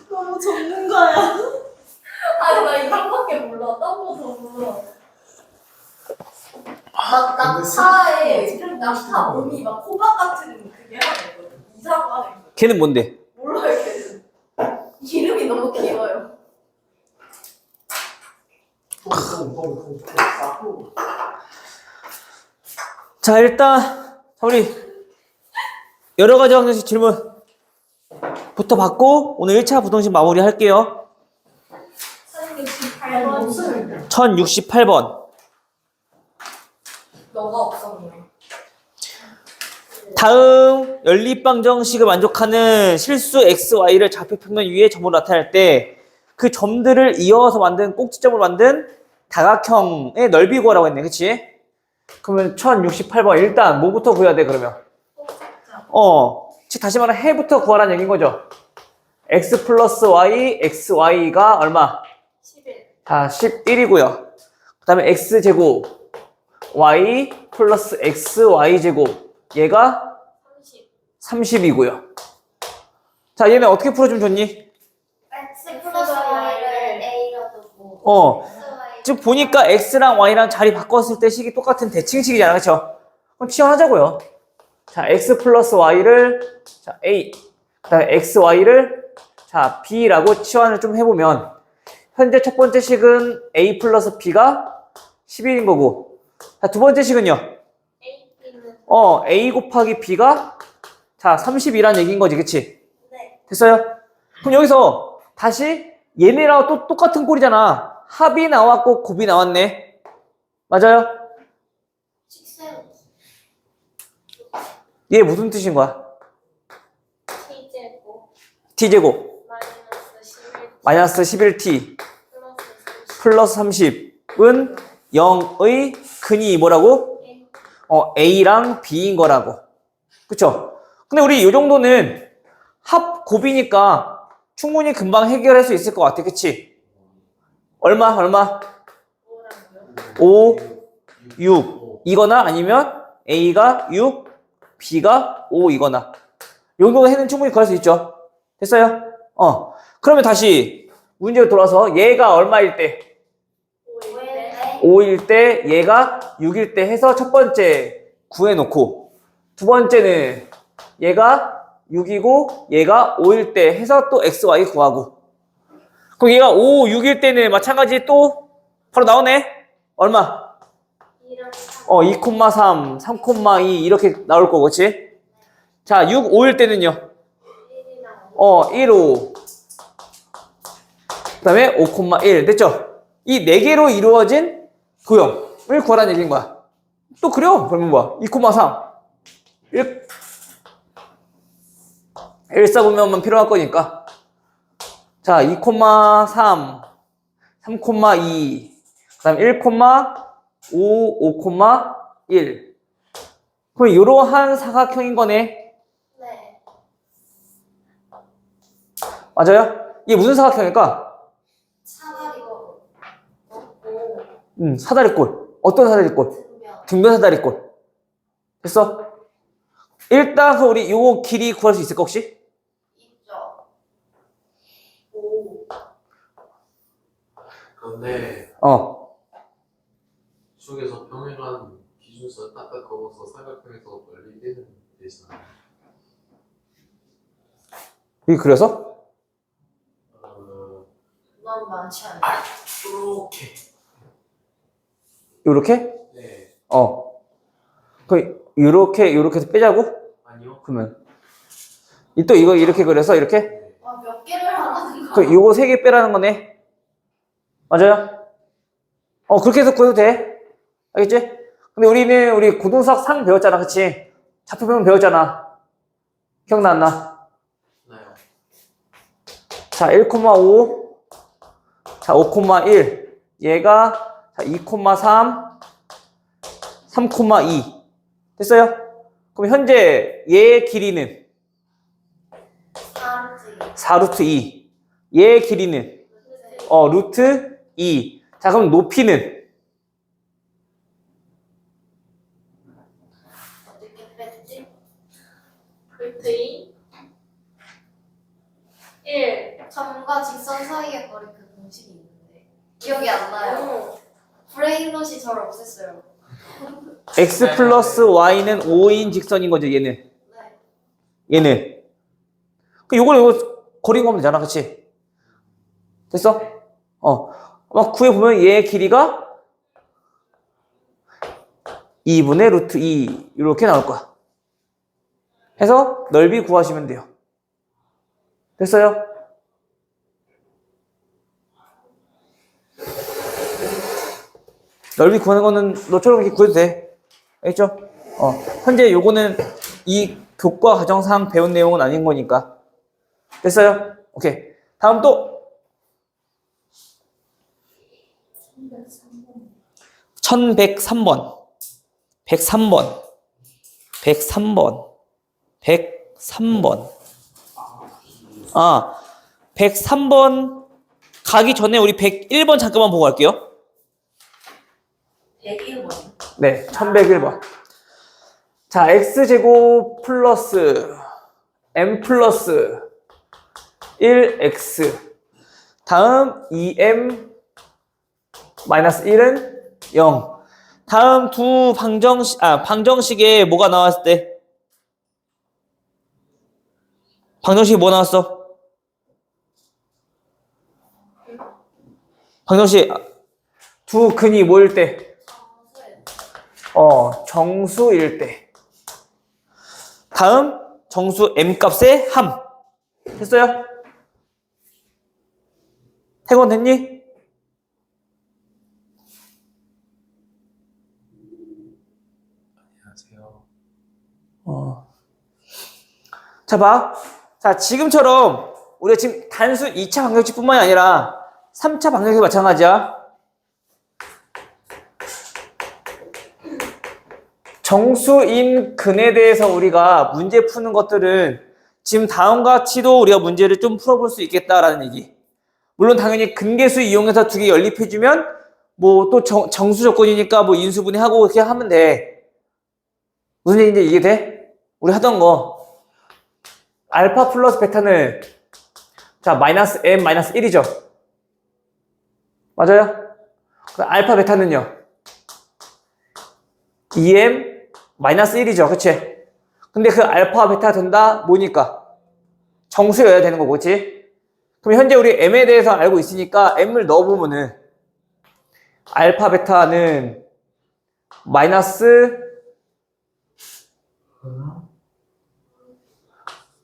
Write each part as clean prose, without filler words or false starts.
너무 전문가야. 아니 나 이거밖에 몰라. 딴 거 더 몰라. 막 낙타 몸이 막 호박 같은 그게 하나 있거든. 이상한 거 하나 있거든. 걔는 뭔데? 몰라요 걔는. 이름이 너무 길어요. 자, 일단 우리 여러 가지 방정식 질문부터 받고 오늘 1차 부등식 마무리 할게요. 1068번. 1068번. 너가 없었네. 다음 연립방정식을 만족하는 실수 xy를 좌표평면 위에 점으로 나타낼 때 그 점들을 이어서 만든 꼭지점으로 만든 다각형의 넓이 구하라고 했네. 그치? 그러면 1068번 일단 뭐부터 구해야 돼 그러면? 즉 다시 말해 해부터 구하라는 얘기인 거죠. x 플러스 y, xy가 얼마? 11. 자, 11이고요. 그 다음에 x제곱 y 플러스 xy제곱 얘가 30이고요. 자, 얘는 어떻게 풀어주면 좋니? X 플러스 Y를 A로 두고 즉 보니까 x랑 y랑 자리 바꿨을 때 식이 똑같은 대칭식이잖아, 그쵸? 그럼 치환하자고요. 자, x 플러스 y를 자 a, 그다음에 xy를 자 b라고 치환을 좀 해보면 현재 첫 번째 식은 a 플러스 b가 11인 거고, 자, 두 번째 식은요. a 곱하기 b가 자 30이란 얘기인 거지, 그치? 네. 됐어요? 그럼 여기서 다시 얘네랑 또 똑같은 꼴이잖아. 합이 나왔고 곱이 나왔네. 맞아요? 얘 무슨 뜻인 거야? t제곱 마이너스 11t 플러스 30은 0의 근이 뭐라고? a랑 b인 거라고. 그쵸? 근데 우리 이 정도는 합 곱이니까 충분히 금방 해결할 수 있을 것 같아. 그치? 얼마? 5, 6 이거나 아니면 a가 6, b가 5 이거나 이 정도 해는 충분히 구할 수 있죠. 됐어요? 그러면 다시 문제로 돌아서 얘가 얼마일 때? 5일 때 얘가 6일 때 해서 첫 번째 구해놓고 두 번째는 얘가 6이고 얘가 5일 때 해서 또 xy 구하고, 그럼 얘가 5, 6일 때는 마찬가지 또 바로 나오네. 얼마? 2,3, 3,2 이렇게 나올 거고, 그치? 자, 6, 5일 때는요? 1, 5 그 다음에 5,1 됐죠? 이 4개로 이루어진 구형을 구하라는 얘기인 거야. 또 그려? 그러면 뭐야? 2,3 1사분면만 필요할 거니까. 자, 2,3 3,2 그 다음 1,5 5,1 그럼 이러한 사각형인 거네. 네. 맞아요? 이게 무슨 사각형일까? 사다리고 사다리꼴. 어떤 사다리꼴? 등변 사다리꼴. 됐어? 일단 그 우리 요 길이 구할 수 있을까 혹시? 있죠. 5. 그런데 쪽에서 평행한 기준선 딱딱 그어서 삼각형에서 멀리 떼는 되잖아요. 이게 그래서? 너무 많지 않아요? 이렇게. 요렇게? 네. 그 요렇게 해서 빼자고? 아니요. 그러면 또 이거 이렇게 그려서 이렇게? 네. 몇 개를 하는 거야? 그 요거 3개 빼라는 거네. 맞아요? 그렇게 해서 구해도 돼. 알겠지? 근데 우리 고등수학 3 배웠잖아, 그치? 좌표평면 배웠잖아. 기억나 안 나? 나요. 자, 1,5 자, 5,1 얘가 자, 2,3 3,2 됐어요? 그럼 현재 얘의 길이는 4루트 2 얘의 길이는 루트 2. 자, 그럼 높이는 어떻게 뺐지? 루트 2 1 점과 직선 사이의 거리 그 공식이 있는데 기억이 안 나요. 브레인롯이 저를 없앴어요. x 플러스 y는 5인 직선인 거죠, 얘는. 네. 얘는. 그 이거 거리인 거면 되잖아, 그치? 됐어? 막 구해보면 얘의 길이가 2분의 루트 2 이렇게 나올 거야. 해서 넓이 구하시면 돼요. 됐어요? 넓이 구하는 거는 너처럼 이렇게 구해도 돼. 알겠죠? 현재 요거는 이 교과 과정상 배운 내용은 아닌 거니까. 됐어요? 오케이. 다음 또 1103번 103번 103번 가기 전에 우리 101번 잠깐만 보고 갈게요. 101번. 네, 1101번. 자, x제곱 플러스 m 플러스 1x 다음 2m 마이너스 1은 0. 다음 두 방정식에 뭐가 나왔을 때? 방정식이 뭐 나왔어? 방정식 두 근이 뭐일 때? 정수일 때. 다음 정수 m 값의 함. 됐어요? 태권 됐니? 안녕하세요. 자, 봐. 자, 지금처럼 우리가 지금 단수 2차 방정식뿐만이 아니라 3차 방정식이 마찬가지야. 정수인 근에 대해서 우리가 문제 푸는 것들은 지금 다음과 같이도 우리가 문제를 좀 풀어볼 수 있겠다라는 얘기. 물론 당연히 근계수 이용해서 두 개 연립해주면 뭐 또 정수 조건이니까 뭐 인수분해하고 이렇게 하면 돼. 무슨 얘기인지 이해돼? 우리 하던 거 알파 플러스 베타는 자 마이너스 m 마이너스 1이죠. 맞아요? 알파 베타는요 2m 마이너스 1이죠. 그치? 근데 그 알파 베타 된다 뭐니까 정수여야 되는 거고, 그치? 그럼 현재 우리 m에 대해서 알고 있으니까 m을 넣어보면은 알파 베타는 마이너스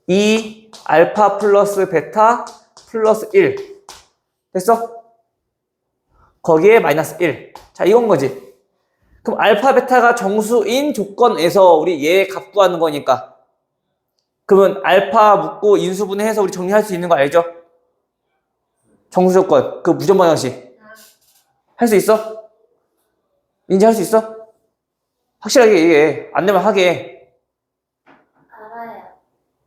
2 알파 플러스 베타 플러스 1 됐어? 거기에 마이너스 1. 자, 이건 거지. 그럼 알파 베타가 정수인 조건에서 우리 얘 값 구하는 거니까 그러면 알파 묻고 인수분해해서 우리 정리할 수 있는 거 알죠? 정수 조건 그 무전 방정식 할 수 있어? 인지할 수 있어? 확실하게 얘기해. 안 되면 하게. 알아요.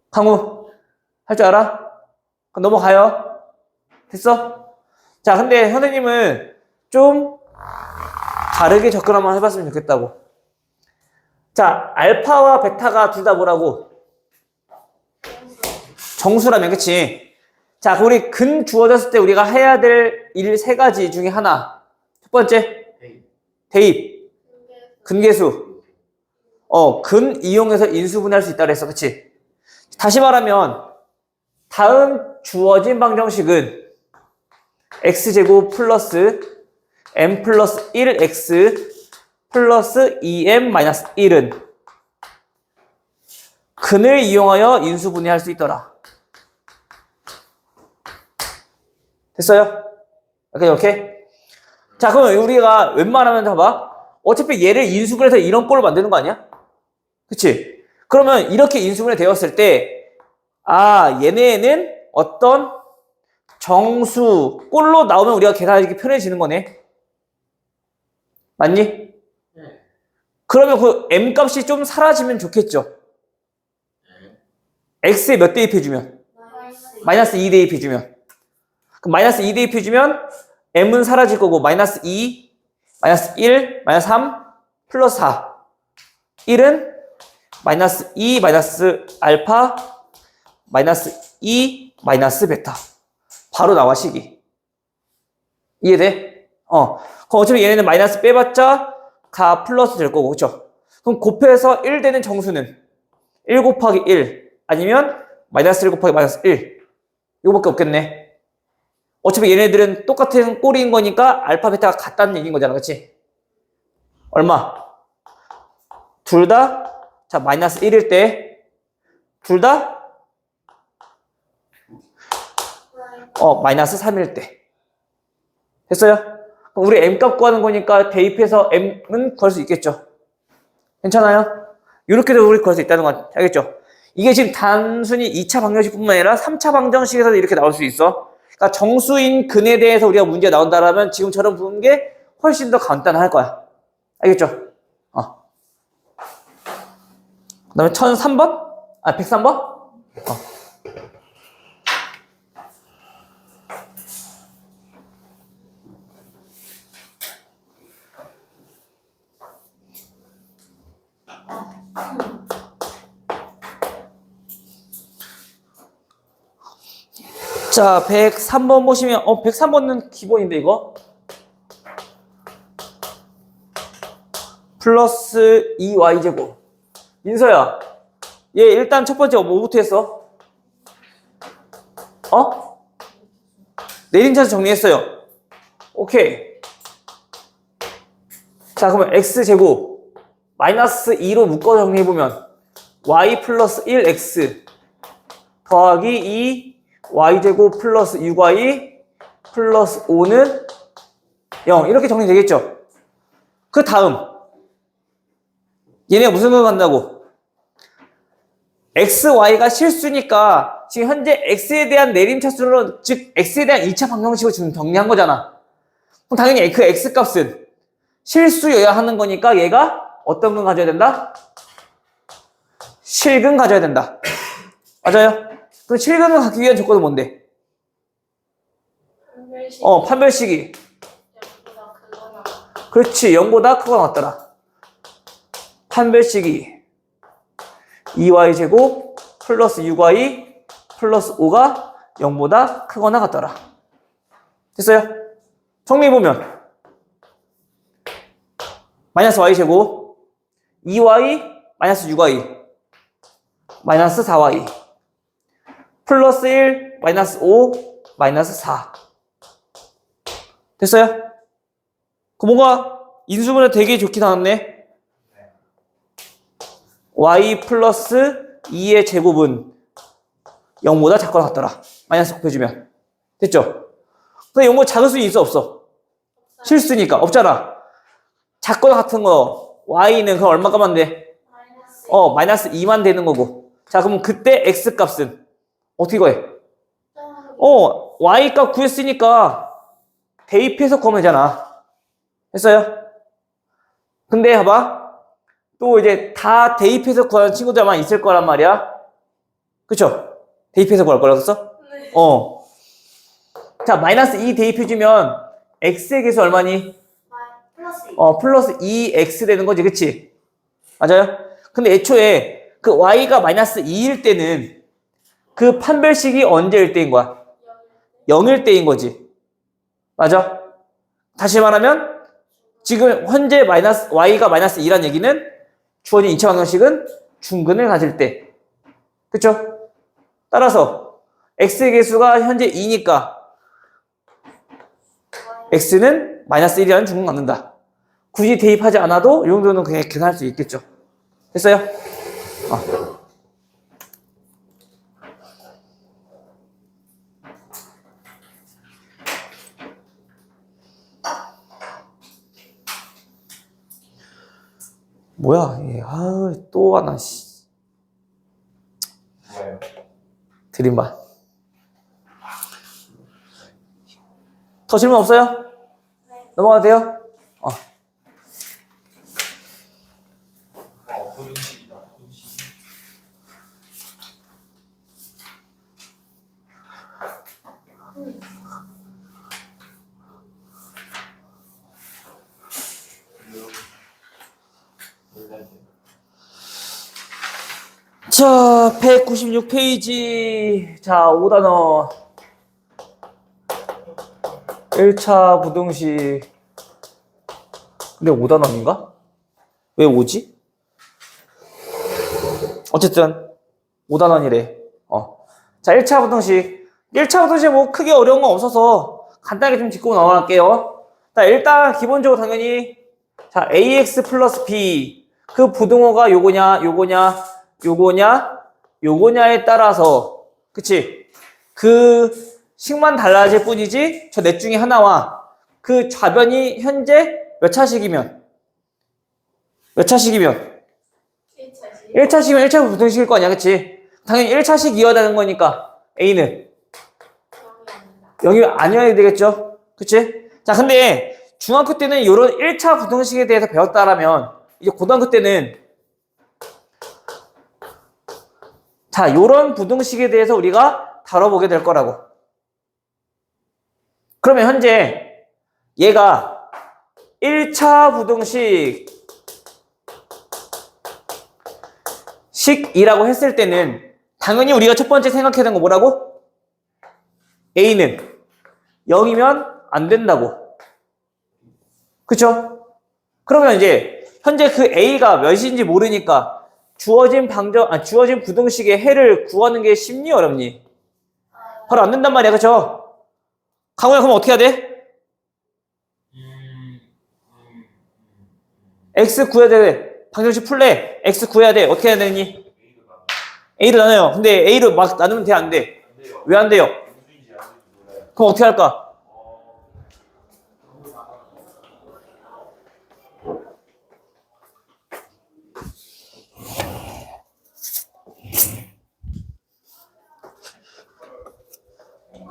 강우 할 줄 알아? 그럼 넘어가요. 됐어? 자, 근데 선생님은 좀 다르게 접근 한번 해봤으면 좋겠다고. 자, 알파와 베타가 둘 다 뭐라고? 정수라면, 그치? 자, 우리 근 주어졌을 때 우리가 해야 될 일 세 가지 중에 하나. 첫 번째, 대입. 근계수. 근 이용해서 인수분해할 수 있다 그랬어, 그치? 다시 말하면 다음 주어진 방정식은 x제곱 플러스 m 플러스 1x 플러스 2m 마이너스 1은 근을 이용하여 인수분해할 수 있더라. 됐어요? 오케이? 자, 그럼 우리가 웬만하면 봐봐. 어차피 얘를 인수분해해서 이런 꼴로 만드는 거 아니야? 그치? 그러면 이렇게 인수분해 되었을 때, 얘네는 어떤 정수 꼴로 나오면 우리가 계산하기 편해지는 거네. 맞니? 네. 그러면 그 m 값이 좀 사라지면 좋겠죠? x에 몇 대입해주면? 마이너스 2 대입해주면. 그럼 마이너스 2 대입해주면 m은 사라질 거고 마이너스 2, 마이너스 1, 마이너스 3, 플러스 4. 1은 마이너스 2, 마이너스 알파, 마이너스 2, 마이너스 베타. 바로 나와, 식이. 이해돼? 그럼 어차피 얘네는 마이너스 빼봤자 다 플러스 될 거고, 그쵸? 그럼 곱해서 1 되는 정수는 1 곱하기 1 아니면 마이너스 1 곱하기 마이너스 1 이거밖에 없겠네. 어차피 얘네들은 똑같은 꼴인 거니까 알파 베타가 같다는 얘기인 거잖아, 그치? 얼마? 둘 다 자 마이너스 1일 때 둘 다 마이너스 3일 때 됐어요? 그럼 우리 m값 구하는 거니까 대입해서 m은 구할 수 있겠죠? 괜찮아요? 이렇게도 우리 구할 수 있다는 건 알겠죠? 이게 지금 단순히 2차 방정식뿐만 아니라 3차 방정식에서도 이렇게 나올 수 있어. 그러니까 정수인 근에 대해서 우리가 문제가 나온다라면 지금처럼 부는 게 훨씬 더 간단할 거야. 알겠죠? 그 다음에 1003번? 103번? 자, 103번 보시면 103번은 기본인데 이거 플러스 2y제곱. 민서야, 얘 일단 첫 번째 뭐부터 했어? 내림차수 정리했어요. 오케이. 자, 그러면 x제곱 마이너스 2로 묶어 정리해보면 y 플러스 1x 더하기 2y제곱 플러스 6y 플러스 5는 0 이렇게 정리되겠죠? 그 다음 얘네가 무슨 걸 간다고? x, y가 실수니까 지금 현재 x에 대한 내림차수로 즉 x에 대한 2차 방정식으로 지금 정리한 거잖아. 그럼 당연히 그 x값은 실수여야 하는 거니까 얘가 어떤 건 가져야 된다? 실근 가져야 된다. 맞아요? 그럼 실근을 갖기 위한 조건은 뭔데? 판별식이 그렇지 0보다 크거나 같더라. 판별식이 2y제곱 플러스 6y 플러스 5가 0보다 크거나 같더라. 됐어요? 정리해보면 마이너스 y제곱 2y 마이너스 6y 마이너스 4y 플러스 1 마이너스 5 마이너스 4 됐어요? 그 뭔가 인수분해 되게 좋게 나왔네. y 플러스 2의 제곱은 0보다 작거나 같더라. 마이너스 곱해주면 됐죠? 근데 0보다 작을 수 있어 없어? 실수니까 없잖아. 작거나 같은 거 y는 그럼 얼마가만 돼? 마이너스 2만 되는 거고. 자 그럼 그때 x 값은 어떻게 구해? y 값 구했으니까 대입해서 구하면 되잖아. 됐어요? 근데 봐봐. 또 이제 다 대입해서 구하는 친구들 아마 있을 거란 말이야. 그쵸? 대입해서 구할 거라고 했어? 네. 자, 마이너스 2 대입해주면 x의 개수 얼마니? 플러스 2. 플러스 2x 되는 거지, 그치? 맞아요? 근데 애초에 그 y가 마이너스 2일 때는 그 판별식이 언제일 때인 거야? 0일 때인 거지. 맞아? 다시 말하면 지금 현재 y가 마이너스 2란 얘기는 주어진 2차 방정식은 중근을 가질 때. 그쵸? 따라서 x의 개수가 현재 2니까 x는 마이너스 1이라는 중근 갖는다. 굳이 대입하지 않아도 이 정도는 그냥 계산할 수 있겠죠. 됐어요? 뭐야, 얘. 또 하나, 씨. 뭐예요? 드림반. 더 질문 없어요? 네. 넘어가도 돼요? 분식이다. 분식. 자, 196페이지. 자, 5단어. 1차 부등식. 근데 5단원인가? 왜 5지? 어쨌든 5단원이래. 자, 1차 부등식. 1차 부등식 뭐 크게 어려운 건 없어서 간단하게 좀 짚고 넘어갈게요. 자, 일단 기본적으로 당연히 자, ax 플러스 b 그 부등호가 요거냐에 따라서 그치? 그 식만 달라질 뿐이지 저 넷 중에 하나와 그 좌변이 현재 몇 차식이면 1차식. 1차식이면 1차 부등식일 거 아니야, 그치? 당연히 1차식이어야 되는 거니까 A는 0이 아니어야 되겠죠? 그치? 자, 근데 중학교 때는 이런 1차 부등식에 대해서 배웠다라면 이제 고등학교 때는 자, 요런 부등식에 대해서 우리가 다뤄보게 될 거라고. 그러면 현재 얘가 1차 부등식 식이라고 했을 때는 당연히 우리가 첫 번째 생각해야 되는 거 뭐라고? A는 0이면 안 된다고. 그쵸? 그러면 이제 현재 그 A가 몇인지 모르니까 주어진 부등식의 해를 구하는 게 쉽니 어렵니? 바로 안 된단 말이야, 그쵸? 강우야, 그럼 어떻게 해야 돼? X 구해야 돼. 방정식 풀래. X 구해야 돼. 어떻게 해야 되니? A를 나눠요. 근데 A를 막 나누면 돼, 안 돼? 왜 안 돼요? 그럼 어떻게 할까?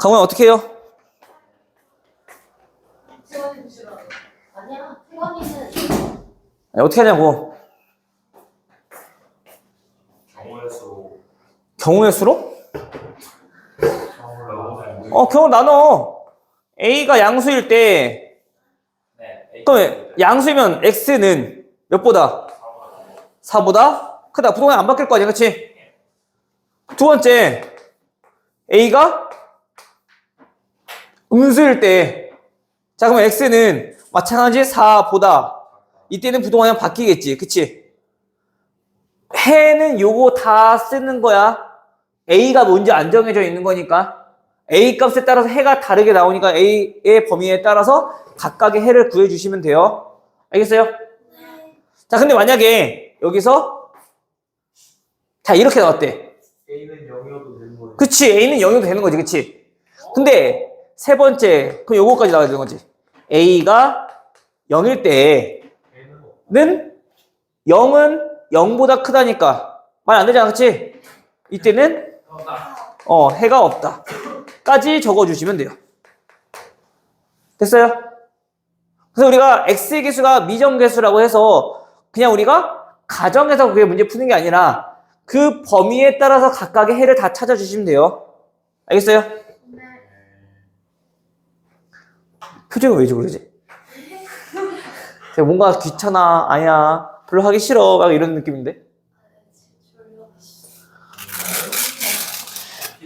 강우야, 어떻게 해요? 아니야, 태건이는 아니, 어떻게 하냐고. 경우의 수로? 경우 나눠. A가 양수일 때, 그럼 양수이면 X는 몇보다? 4보다 크다. 부동산 안 바뀔 거 아니야, 그치? 두 번째, A가 음수일 때, 자, 그럼 X는 마찬가지 4보다, 이때는 부동산이 바뀌겠지, 그치? 해는 요거 다 쓰는 거야. A가 뭔지 안 정해져 있는 거니까. A 값에 따라서 해가 다르게 나오니까 A의 범위에 따라서 각각의 해를 구해주시면 돼요. 알겠어요? 자, 근데 만약에 여기서 자, 이렇게 나왔대. A는 0이어도 되는 거예요. 그치, A는 0이어도 되는 거지, 그치? 근데 세 번째, 그럼 요거까지 나와야 되는 거지. A가 0일 때는 0은 0보다 크다니까 말 안 되잖아, 그치? 이때는 해가 없다 까지 적어주시면 돼요. 됐어요? 그래서 우리가 X의 개수가 미정개수라고 해서 그냥 우리가 가정에서 그게 문제 푸는 게 아니라 그 범위에 따라서 각각의 해를 다 찾아주시면 돼요. 알겠어요? 표정이 왜 저러지? 뭔가 귀찮아, 아니야, 별로 하기 싫어, 막 이런 느낌인데?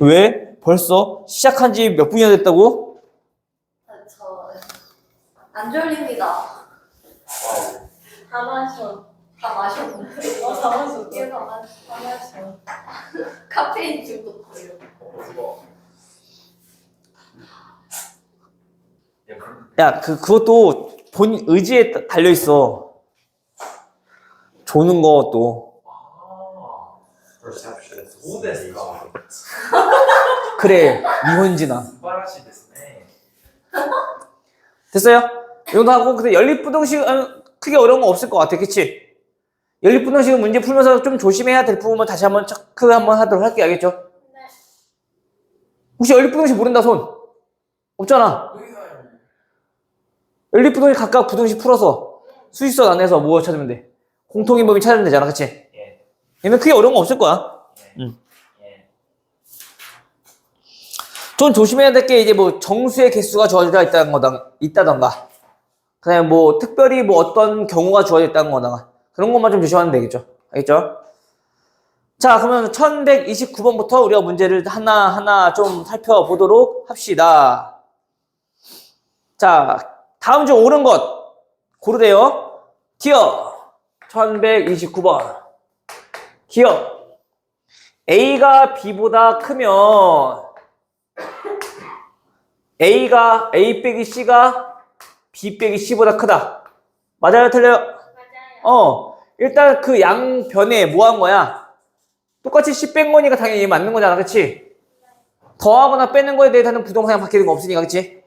왜? 벌써? 시작한 지 몇 분이나 됐다고? 저 안 졸립니다. 다 마셔. 다 마셨는데. 다 마셨어. 이게 다 마셔. 카페인 중독 걸려. 야, 그것도 본인 의지에 달려있어. 조는 것도. 그래, 미혼진아. 됐어요? 이 정도 하고, 근데 연립부등식은 크게 어려운 거 없을 것 같아, 그치? 연립부등식은 문제 풀면서 좀 조심해야 될 부분만 다시 한번 체크 한번 하도록 할게요, 알겠죠? 네. 혹시 연립부등식 모른다, 손? 없잖아. 연립부등식 각각 부등식 풀어서 수식선 안에서 뭐 찾으면 돼? 공통인 범위 찾으면 되잖아, 그치? 얘는 크게 어려운 거 없을 거야. 좀 조심해야 될 게 이제 뭐 정수의 개수가 주어져 있다던가, 그다음에 뭐 특별히 뭐 어떤 경우가 주어져 있다는 거나 그런 것만 좀 조심하면 되겠죠. 알겠죠? 자, 그러면 1129번부터 우리가 문제를 하나하나 좀 살펴보도록 합시다. 자, 다음 중 옳은 것 고르래요. 기어 1129번. 기어 A가 B보다 크면 A가 A 빼기 C가 B 빼기 C보다 크다. 맞아요? 틀려요? 맞아요. 일단 그 양변에 뭐 한 거야? 똑같이 C 뺀 거니까 당연히 맞는 거잖아. 그치? 더하거나 빼는 거에 대해서는 부동산이 바뀌는 거 없으니까. 그치?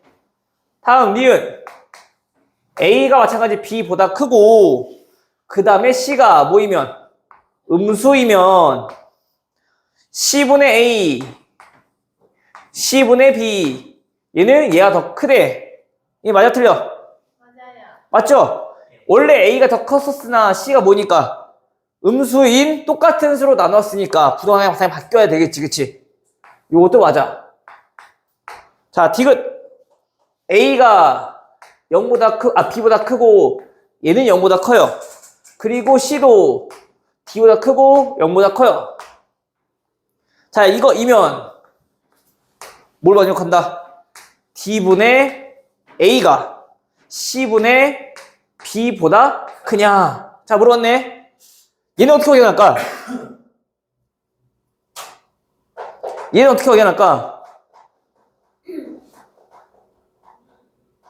다음 니은 A가 마찬가지 B보다 크고 그 다음에 C가 뭐이면 음수이면 C분의 A C분의 B 얘는 얘가 더 크대. 이게 맞아 틀려? 맞아요. 맞죠? 원래 A가 더 컸었으나 C가 뭐니까 음수인 똑같은 수로 나눴으니까 부동산이 바뀌어야 되겠지. 그치? 요것도 맞아. 자, 디귿 A가 B보다 크고 얘는 0보다 커요. 그리고 C도 D보다 크고 0보다 커요. 자, 이거이면 뭘 번역한다? D분의 A가 C분의 B보다 크냐? 자, 물어봤네. 얘는 어떻게 확인할까? 얘는 어떻게 확인할까?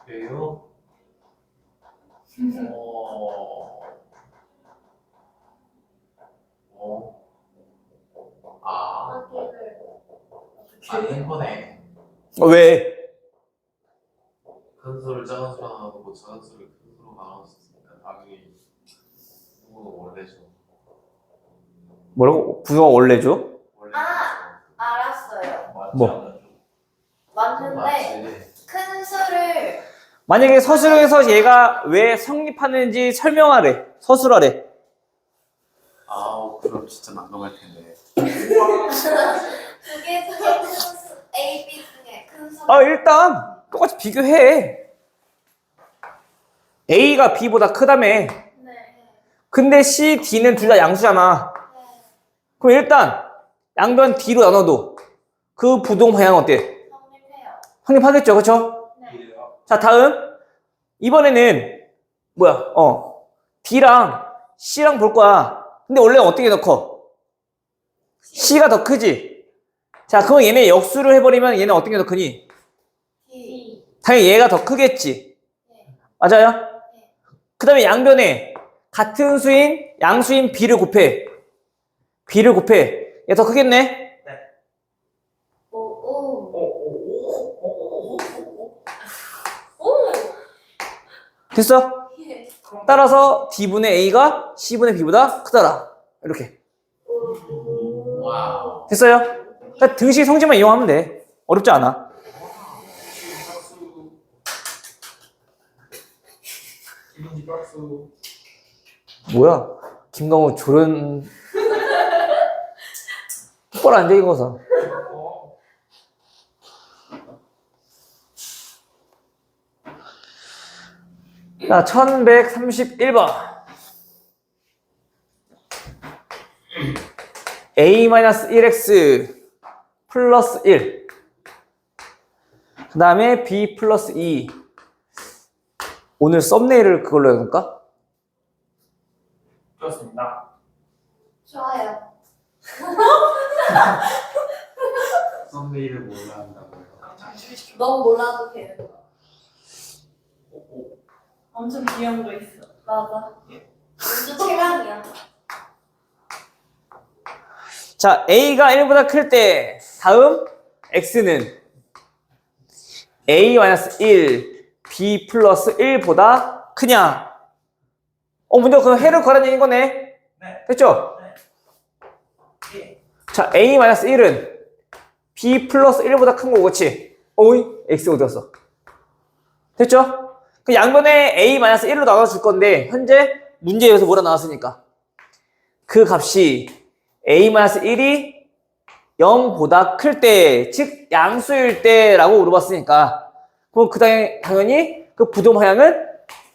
왜요? 아, 맞는 거네. 왜? 큰 수를 작은 수로 나누고 작은 수를 큰 수로 나눴으니까 당연히 이거는 원래죠. 뭐라고? 부수가 원래죠? 원래 알았어요. 맞지 뭐? 않았죠? 맞는데 맞지. 큰 수를 만약에 서술에서 얘가 왜 성립하는지 설명하래. 서술하래. 아우 그럼 진짜 난감할 텐데. 두개 중에 큰 수, A, B 중에 큰 수. 일단 똑같이 비교해. A가 B보다 크다며. 네. 근데 C, D는 둘 다 양수잖아. 그럼 일단 양변 D로 나눠도 그 부동 방향은 어때? 성립해요. 확립하겠죠, 그쵸? 네. 자, 다음 이번에는 뭐야? D랑 C랑 볼 거야. 근데 원래 어떻게 더 커? C가 더 크지? 자, 그럼 얘네 역수를 해버리면 얘는 어떤 게 더 크니? D. 당연히 얘가 더 크겠지. 네. 맞아요? 네. 그 다음에 양변에 같은 수인 양수인 B를 곱해. B를 곱해. 얘 더 크겠네? 오, 오. 오. 됐어? 예. 따라서 D분의 A가 C분의 B보다 크더라. 이렇게. 와우. 됐어요? 그러니까 등식 성질만 이용하면 돼. 어렵지 않아. 뭐야? 김강호 조련 똑바로 앉아 읽어서. 자, 1131번. A-1x 플러스 1. 그 다음에 B 플러스 2. 오늘 썸네일을 그걸로 해볼까? 그렇습니다. 좋아요. 썸네일을 몰라 한다고요. 너무 몰라도 되는 거. 엄청 귀여운 거 있어. 맞아. 완전 최강이야. 자, A가 1보다 클 때 다음 X는 A-1, B 플러스 1보다 크냐? 먼저 그 해를 걸어내는 거네. 네. 됐죠? 예. 자, A-1은 B 플러스 1보다 큰 거고, 그치? 어이? X 어디 갔어? 됐죠? 그 양변에 A-1로 나눠줄 건데, 현재 문제에서 뭐라 나왔으니까. 그 값이 A-1이 0보다 클 때, 즉, 양수일 때라고 물어봤으니까, 그럼 그 당연히 그 부동 방향은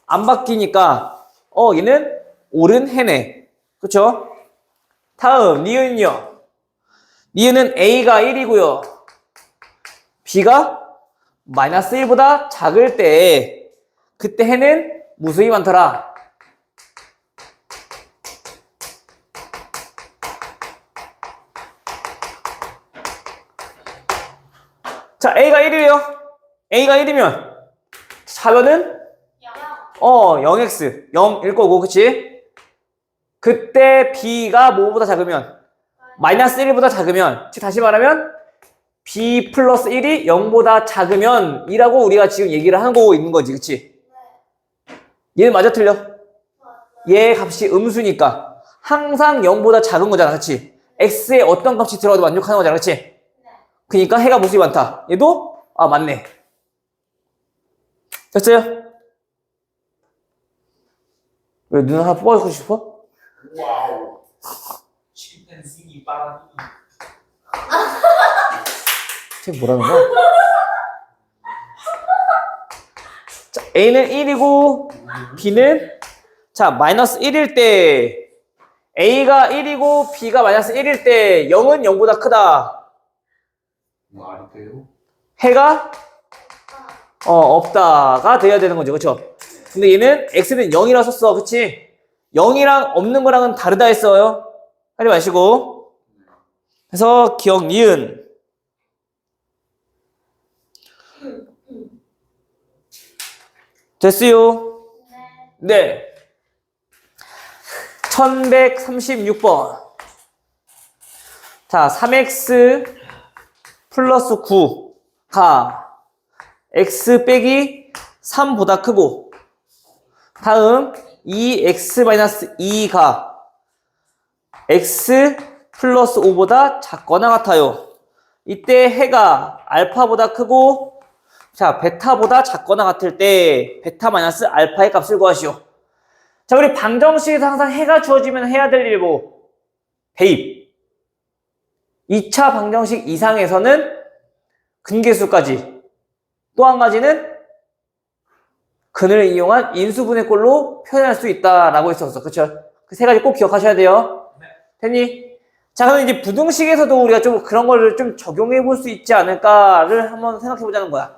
안 바뀌니까, 얘는 옳은 해네. 그쵸? 다음, 니은요. 니은은 A가 1이고요. B가 마이너스 1보다 작을 때 그때 해는 무수히 많더라. 자, A가 1이에요. A가 1이면 차변은 0x 0일 거고, 그치? 그때 B가 뭐보다 작으면 마이너스 1보다 작으면, 즉 다시 말하면 B 플러스 1이 0보다 작으면 이라고 우리가 지금 얘기를 하고 있는 거지, 그치? 얘는 맞아 틀려? 얘 값이 음수니까 항상 0보다 작은 거잖아, 그치? x에 어떤 값이 들어가도 만족하는 거잖아, 그치? 그니까 해가 무수히 많다. 얘도 맞네. 됐어요? 왜 눈 하나 뽑아주고 싶어? 와우. 침팬지기 빠라니. 쟤 뭐라는 거야? 자, A는 1이고 B는 자 마이너스 1일 때 A가 1이고 B가 마이너스 1일 때 0은 0보다 크다. 말이 돼요? 해가 없다가 돼야 되는 거죠, 그렇죠? 근데 얘는 x는 0이라 썼어, 그치? 0이랑 없는 거랑은 다르다 했어요. 하지 마시고. 그래서 기억 니은. 됐어요? 네. 1136번. 자, 3x 플러스 9가 x 빼기 3보다 크고, 다음 2x-2가 x 플러스 5보다 작거나 같아요. 이때 해가 알파보다 크고, 자, 베타보다 작거나 같을 때 베타 마이너스 알파의 값을 구하시오. 자, 우리 방정식에서 항상 해가 주어지면 해야 될 일 뭐? 대입. 2차 방정식 이상에서는 근계수까지. 또 한 가지는 근을 이용한 인수분해꼴로 표현할 수 있다라고 했었어. 그쵸? 그 세 가지 꼭 기억하셔야 돼요. 됐니? 자, 그럼 이제 부등식에서도 우리가 좀 그런 거를 좀 적용해 볼 수 있지 않을까를 한번 생각해 보자는 거야.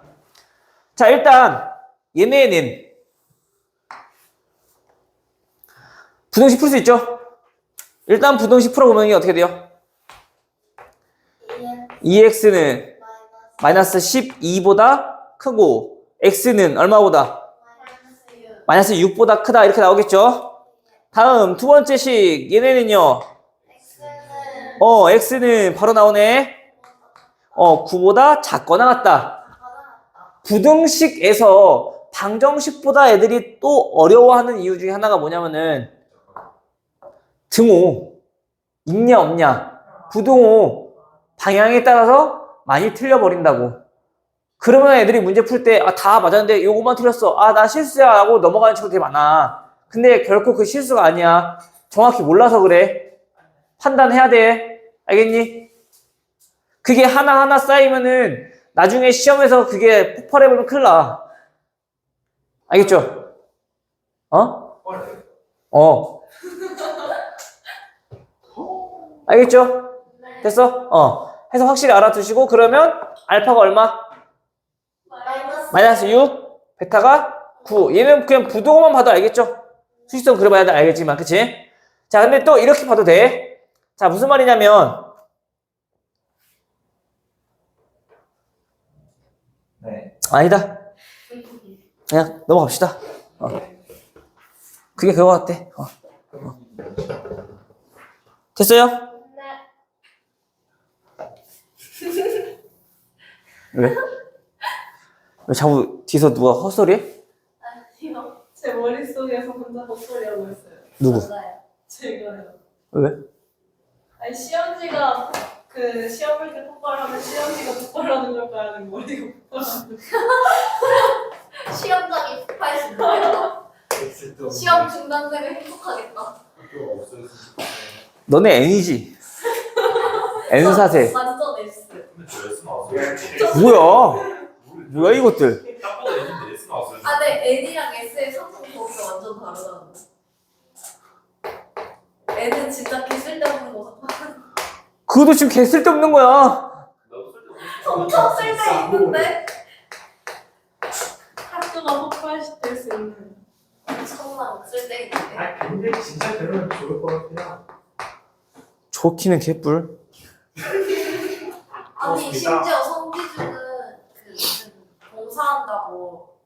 자, 일단 얘네는 부등식 풀 수 있죠? 일단 부등식 풀어보면 이게 어떻게 돼요? 2x는 마이너스 12보다 크고 x는 얼마보다? 마이너스 6보다 크다 이렇게 나오겠죠? 다음 두 번째 식 얘네는요. x는 바로 나오네. 9보다 작거나 같다. 부등식에서 방정식보다 애들이 또 어려워하는 이유 중에 하나가 뭐냐면은 등호 있냐 없냐, 부등호 방향에 따라서 많이 틀려버린다고. 그러면 애들이 문제 풀 때 다 맞았는데 요것만 틀렸어, 나 실수야 하고 넘어가는 친구들이 많아. 근데 결코 그 실수가 아니야. 정확히 몰라서 그래. 판단해야 돼. 알겠니? 그게 하나하나 쌓이면은 나중에 시험에서 그게 폭발해버리면 큰일 나. 알겠죠? 알겠죠? 됐어? 해서 확실히 알아두시고, 그러면 알파가 얼마? 마이너스 6, 베타가 9. 얘는 그냥 부등호만 봐도 알겠죠? 수식성 그려봐야 알겠지만, 그치? 자, 근데 또 이렇게 봐도 돼. 자, 무슨 말이냐면, 네. 아니다. 그냥 넘어갑시다. 그게 그거 같대. 됐어요? 왜? 왜 자꾸 뒤에서 누가 헛소리해? 아니요. 제 머릿속에서 혼자 헛소리하고 있어요. 누구? 제가요. 왜? 아니, 시험지가 그 시험 볼 때 폭발하면 시험지가 폭발하는 걸까요? 아니면 머리가 폭발하는 걸까요? 시험장이 폭발했습니다. 시험 중단되면 행복하겠다. 학교가 없어졌으면 좋겠어요. 너네 N이지? N사세. 완전 S. 근데 저 S 나왔어요. 뭐야? 뭐야 이것들? 딱 봐도 N인데 S 나왔어요. 근데 N이랑 S의 상승 범위가 완전 다르다는 거. N은 진짜 개 쓸데없는 거 같아. 그것도 지금 개 쓸데없는 거야. 나도 쓸데없어. 엄청 쓸데 있는데? X가 폭발시킬 수 있는. 엄청난 쓸데있는데. 아 근데 진짜 그러면 좋을 것 같긴 하. 좋기는 개뿔. 아니 그렇습니다. 심지어 성기준은 그 무슨 봉사한다고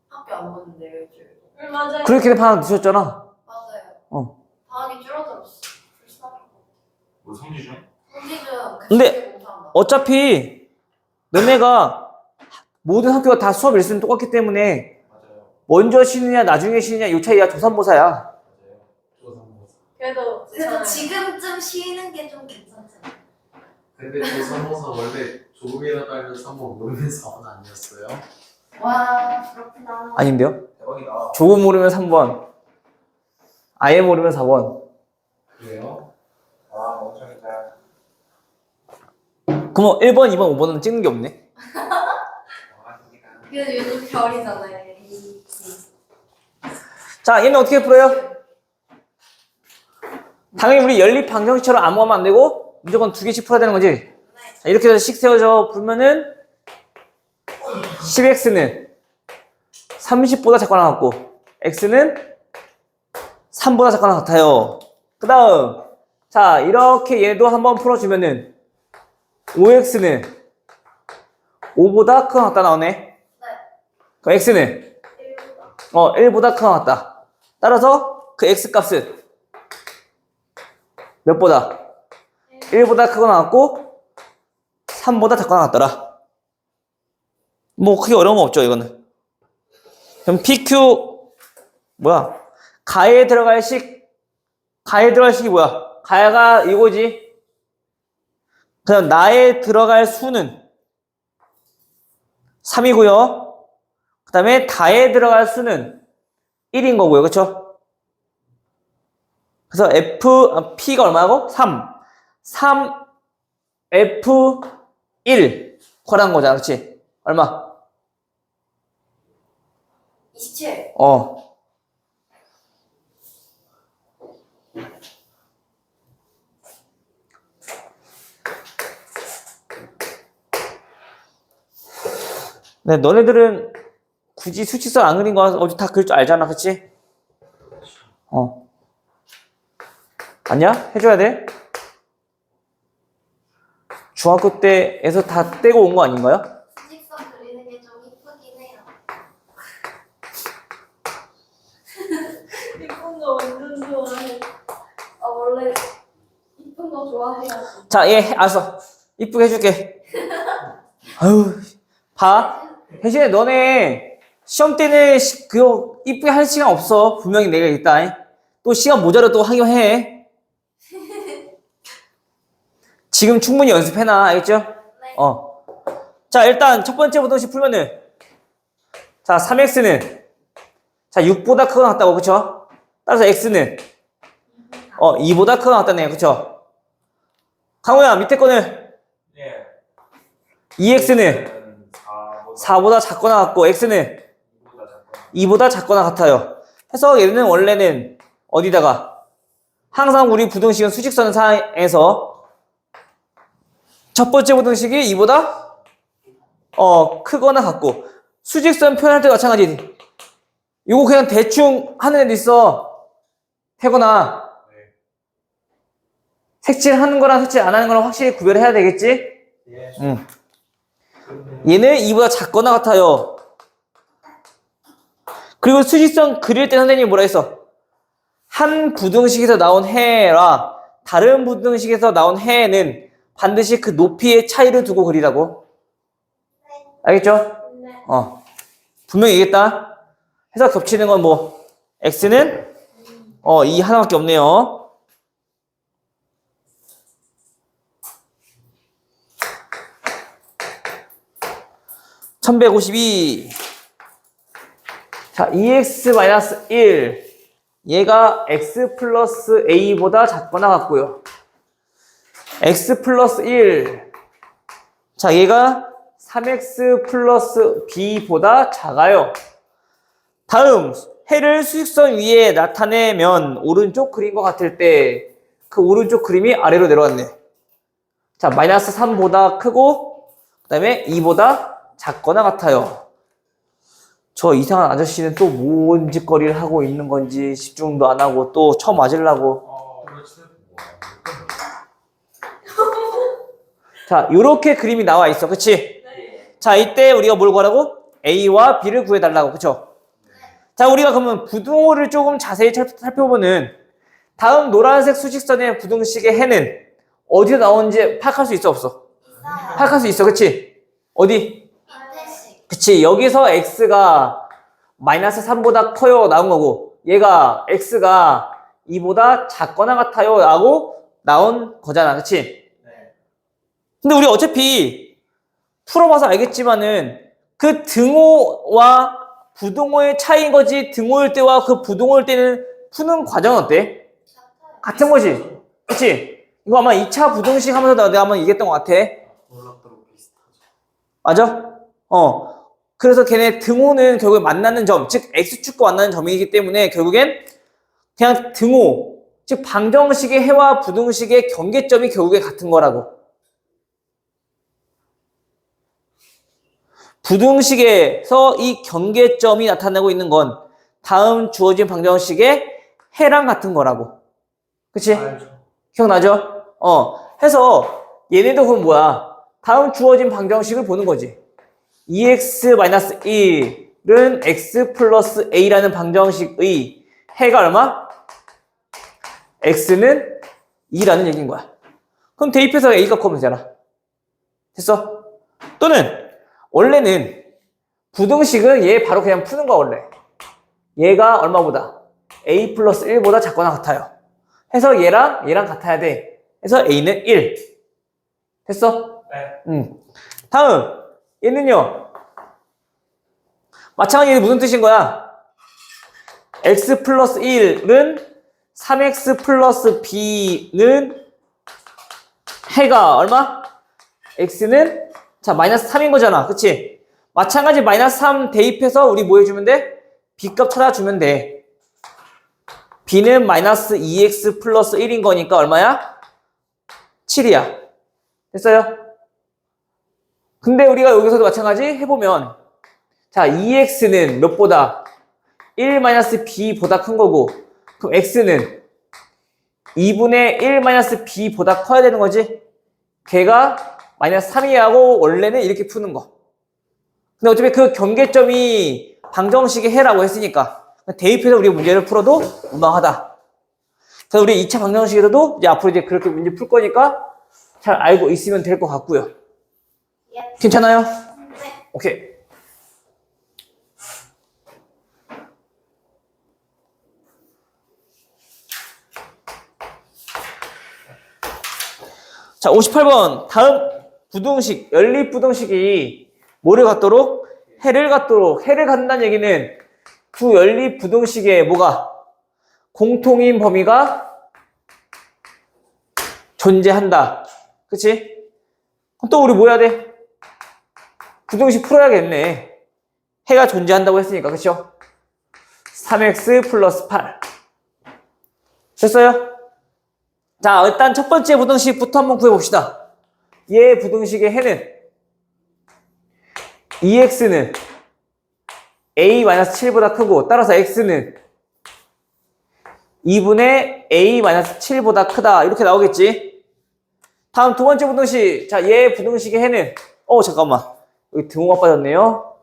학교 안 보는데 일주일. 맞아요. 그렇게 방학 늦었잖아. 맞아요. 어. 방학이 줄어들었어. 불쌍해. 뭐 성지중? 성기준 근데 급식에 봉사한다. 어차피 너네가 모든 학교가 다 수업 일수는 똑같기 때문에 맞아요. 먼저 쉬느냐 나중에 쉬느냐 요 차이야 조산모사야. 맞아요. 조선모사. 그래도 그래도 지금쯤 쉬는 게 좀 괜찮잖아. 근데 조선모사 원래 조금이라도 알면 3번 모르는 사원 아니었어요? 와 그렇구나. 아닌데요? 대박이다. 조금 모르면 3번 아예 모르면 4번. 그래요? 아 멍청이다. 그럼 1번 2번 5번은 찍는 게 없네. 그래도 요즘 별이잖아요. 자 얘는 어떻게 풀어요? 당연히 우리 연립 방정식처럼 아무 하면 안 되고 무조건 2개씩 풀어야 되는 거지. 자, 이렇게 해서 식 세워져 풀면은 10x는 30보다 작거나 같고 x는 3보다 작거나 같아요. 그 다음 자 이렇게 얘도 한번 풀어주면은 5x는 5보다 크거나 같다 나오네. 그럼 x는 1보다 크거나 같다. 따라서 그 x 값은 몇보다? 1보다 크거나 같고 3보다 작거나 같더라. 뭐 크게 어려운 거 없죠 이거는. 그럼 PQ 뭐야? 가에 들어갈 식이 뭐야? 가가 이거지. 그럼 나에 들어갈 수는 3이고요. 그 다음에 다에 들어갈 수는 1인 거고요. 그쵸? 그래서 P가 얼마고? 3 F1 괄한 거잖아. 그치? 얼마? 27. 네, 너네들은 굳이 수치성 안 그린 거 어디 다 그릴 줄 알잖아. 그치? 아니야? 해줘야 돼? 중학교 때에서 다 떼고 온 거 아닌가요? 수직선 그리는 게 좀 이쁘긴 해요. 이쁜 거 완전 좋아해. 아 원래 이쁜 거 좋아해야지. 자, 알았어. 이쁘게 해줄게. 아유, 봐. 대신에 너네 시험 때는 그거 이쁘게 할 시간 없어. 분명히 내가 있다. 또 시간 모자라 또 하긴 해. 지금 충분히 연습해놔. 알겠죠? 네. 자, 일단 첫 번째 부등식 풀면은 자, 3x는 자, 6보다 크거나 같다고. 그쵸? 따라서 x는 2보다 크거나 같다네. 그쵸? 강호야, 밑에 거는 예. 2x는 4보다 작거나 같고 x는 2보다 작거나 같아요. 해서 얘는 원래는 어디다가 항상 우리 부등식은 수직선 상에서 첫 번째 부등식이 2보다 크거나 같고 수직선 표현할 때 마찬가지. 이거 그냥 대충 하는 애도 있어. 태거나 색칠하는 거랑 색칠 안 하는 거랑 확실히 구별해야 되겠지? 예. 응. 얘는 2보다 작거나 같아요. 그리고 수직선 그릴 때 선생님이 뭐라 했어? 한 부등식에서 나온 해와 다른 부등식에서 나온 해는 반드시 그 높이의 차이를 두고 그리라고. 알겠죠? 네. 분명히 얘기했다. 해서 겹치는 건 뭐 x는 2 하나밖에 없네요. (1152) 자, 2x-1 얘가 x 플러스 a보다 작거나 같고요. x 플러스 1 자, 얘가 3x 플러스 b보다 작아요. 다음 해를 수직선 위에 나타내면 오른쪽 그림과 같을 때 그 오른쪽 그림이 아래로 내려왔네. 자, 마이너스 3보다 크고 그 다음에 2보다 작거나 같아요. 저 이상한 아저씨는 또 뭔 짓거리를 하고 있는 건지 집중도 안 하고 또 처음 맞으려고. 그렇지. 자, 요렇게 그림이 나와 있어. 그치? 네. 자, 이때 우리가 뭘 구하라고? A와 B를 구해달라고. 그쵸? 자, 우리가 그러면 부등호를 조금 자세히 살펴보면 다음 노란색 수직선의 부등식의 해는 어디서 나오는지 파악할 수 있어, 없어? 있어요. 파악할 수 있어. 그치? 어디? 밑에씩. 그치. 여기서 x가 마이너스 3보다 커요 나온 거고 얘가 x가 2보다 작거나 같아요 라고 나온 거잖아. 그치? 네. 근데 우리 어차피 풀어봐서 알겠지만은 그 등호와 부등호의 차이인 거지 등호일 때와 그 부등호일 때는 푸는 과정은 어때? 같은 거지. 그치? 이거 아마 2차 부등식 하면서 내가 한번 얘기했던 것 같아. 놀랍도록 비슷하죠. 맞아? 그래서 걔네 등호는 결국에 만나는 점, 즉 x축과 만나는 점이기 때문에 결국엔 그냥 등호, 즉 방정식의 해와 부등식의 경계점이 결국에 같은 거라고. 부등식에서 이 경계점이 나타나고 있는 건 다음 주어진 방정식의 해랑 같은 거라고. 그치? 알죠. 기억나죠? 해서 얘네도 그럼 뭐야? 다음 주어진 방정식을 보는 거지. 2x-1은 x 플러스 a라는 방정식의 해가 얼마? x는 2라는 얘기인 거야. 그럼 대입해서 a 값 구하면 되잖아. 됐어? 또는 원래는 부등식은 얘 바로 그냥 푸는 거야 원래. 얘가 얼마보다? a 플러스 1보다 작거나 같아요. 해서 얘랑 같아야 돼. 해서 a는 1. 됐어? 네. 다음 얘는요. 마찬가지로 무슨 뜻인 거야? x 플러스 1은 3x 플러스 b는 해가 얼마? x는 자 마이너스 3인 거잖아. 그치? 마찬가지 마이너스 3 대입해서 우리 뭐 해주면 돼? b값 찾아주면 돼. b는 마이너스 2x 플러스 1인 거니까 얼마야? 7이야. 됐어요? 근데 우리가 여기서도 마찬가지 해보면 자 2x는 몇보다? 1-b보다 큰 거고 그럼 x는 2분의 1-b보다 커야 되는 거지? 걔가 마이너스 3이하고 원래는 이렇게 푸는 거. 근데 어차피 그 경계점이 방정식의 해라고 했으니까 대입해서 우리가 문제를 풀어도 무방하다. 그래서 우리 2차 방정식에서도 이제 앞으로 이제 그렇게 문제 풀 거니까 잘 알고 있으면 될 것 같고요. 예. 괜찮아요? 네. 오케이. 자, 58번. 다음 부등식, 연립부등식이 뭐를 갖도록? 해를 갖도록. 해를 갖는다는 얘기는 두 연립부등식의 뭐가? 공통인 범위가 존재한다. 그치? 그럼 또 우리 뭐 해야 돼? 부등식 풀어야겠네. 해가 존재한다고 했으니까. 그쵸? 3x 플러스 8. 됐어요? 자, 일단 첫 번째 부등식부터 한번 구해봅시다. 얘 부등식의 해는 2x는 a-7보다 크고 따라서 x는 2분의 a-7보다 크다. 이렇게 나오겠지? 다음 두 번째 부등식. 자, 얘 부등식의 해는 잠깐만. 여기 등호가 빠졌네요.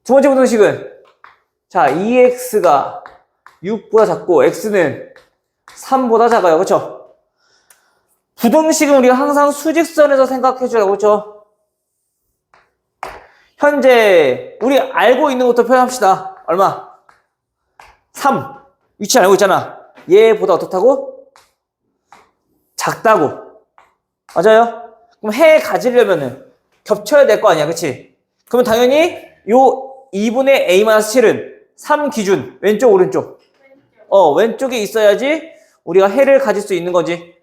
두 번째 부등식은 자, 2x가 6보다 작고 x는 3보다 작아요. 그쵸? 부등식은 우리가 항상 수직선에서 생각해 주라고. 그쵸? 현재 우리 알고 있는 것도 표현합시다. 얼마? 3. 위치 알고 있잖아. 얘보다 어떻다고? 작다고. 맞아요? 그럼 해 가지려면은 겹쳐야 될 거 아니야. 그치? 그러면 당연히 요 2분의 a-7은 3 기준. 왼쪽, 오른쪽. 왼쪽에 있어야지 우리가 해를 가질 수 있는 거지.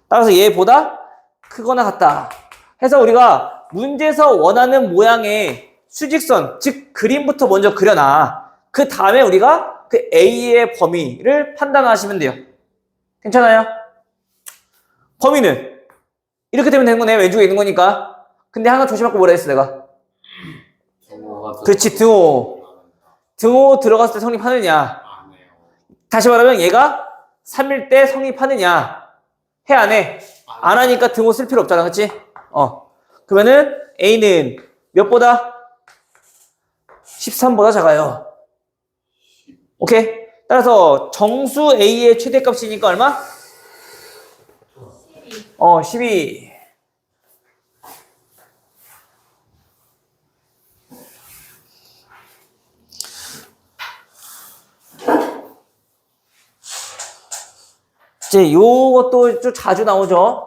따라서 얘보다 크거나 같다. 해서 우리가 문제에서 원하는 모양의 수직선, 즉 그림부터 먼저 그려놔. 그 다음에 우리가 그 A의 범위를 판단하시면 돼요. 괜찮아요? 범위는 이렇게 되면 되는 거네. 왼쪽에 있는 거니까. 근데 하나 조심하고 뭐라 했어 내가? 등호가 그렇지, 등호. 등호 들어갔을 때 성립하느냐. 안 해요. 다시 말하면 얘가 3일 때 성립하느냐. 해, 안 해? 안 하니까 등호 쓸 필요 없잖아. 그치? 그러면은 A는 몇보다? 13보다 작아요. 오케이? 따라서 정수 A의 최대값이니까 얼마? 12. 이제 요것도 좀 자주 나오죠.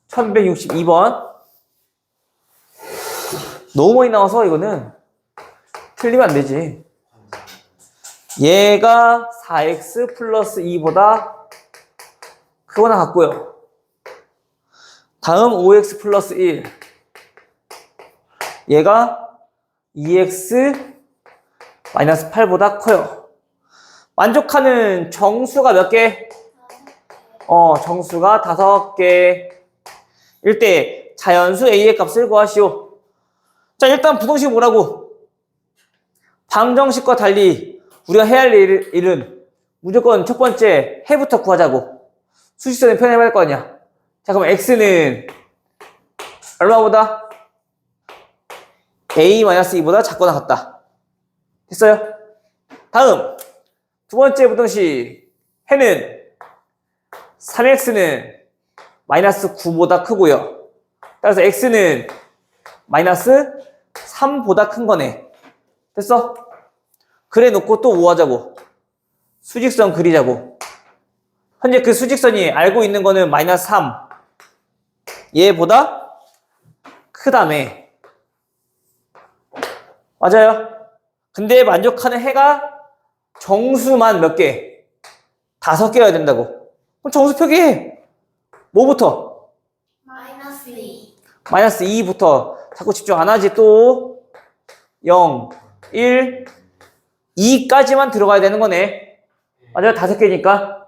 1162번. 너무 많이 나와서 이거는 틀리면 안 되지. 얘가 4x 플러스 2보다 크거나 같고요. 다음 5x 플러스 1. 얘가 2x 마이너스 8보다 커요. 만족하는 정수가 몇 개? 정수가 5개. 일 때 자연수 A의 값을 구하시오. 자, 일단 부등식 뭐라고? 방정식과 달리 우리가 해야 할 일은 무조건 첫 번째 해부터 구하자고. 수직선을 표현해봐야 할 거 아니야. 자, 그럼 x는 얼마보다? a-2보다 작거나 같다. 됐어요? 다음 두 번째 부등식 해는 3x는 마이너스 9보다 크고요. 따라서 x는 마이너스 3보다 큰 거네. 됐어? 그래 놓고 또 뭐 하자고? 수직선 그리자고. 현재 그 수직선이 알고 있는 거는 마이너스 3. 얘보다 크다며. 맞아요? 근데 만족하는 해가 정수만 몇 개? 5개여야 된다고. 그럼 정수 표기해. 뭐부터? 마이너스 2. 마이너스 2부터. 자꾸 집중 안 하지 또. 0, 1, 2까지만 들어가야 되는 거네. 맞아요? 5개니까.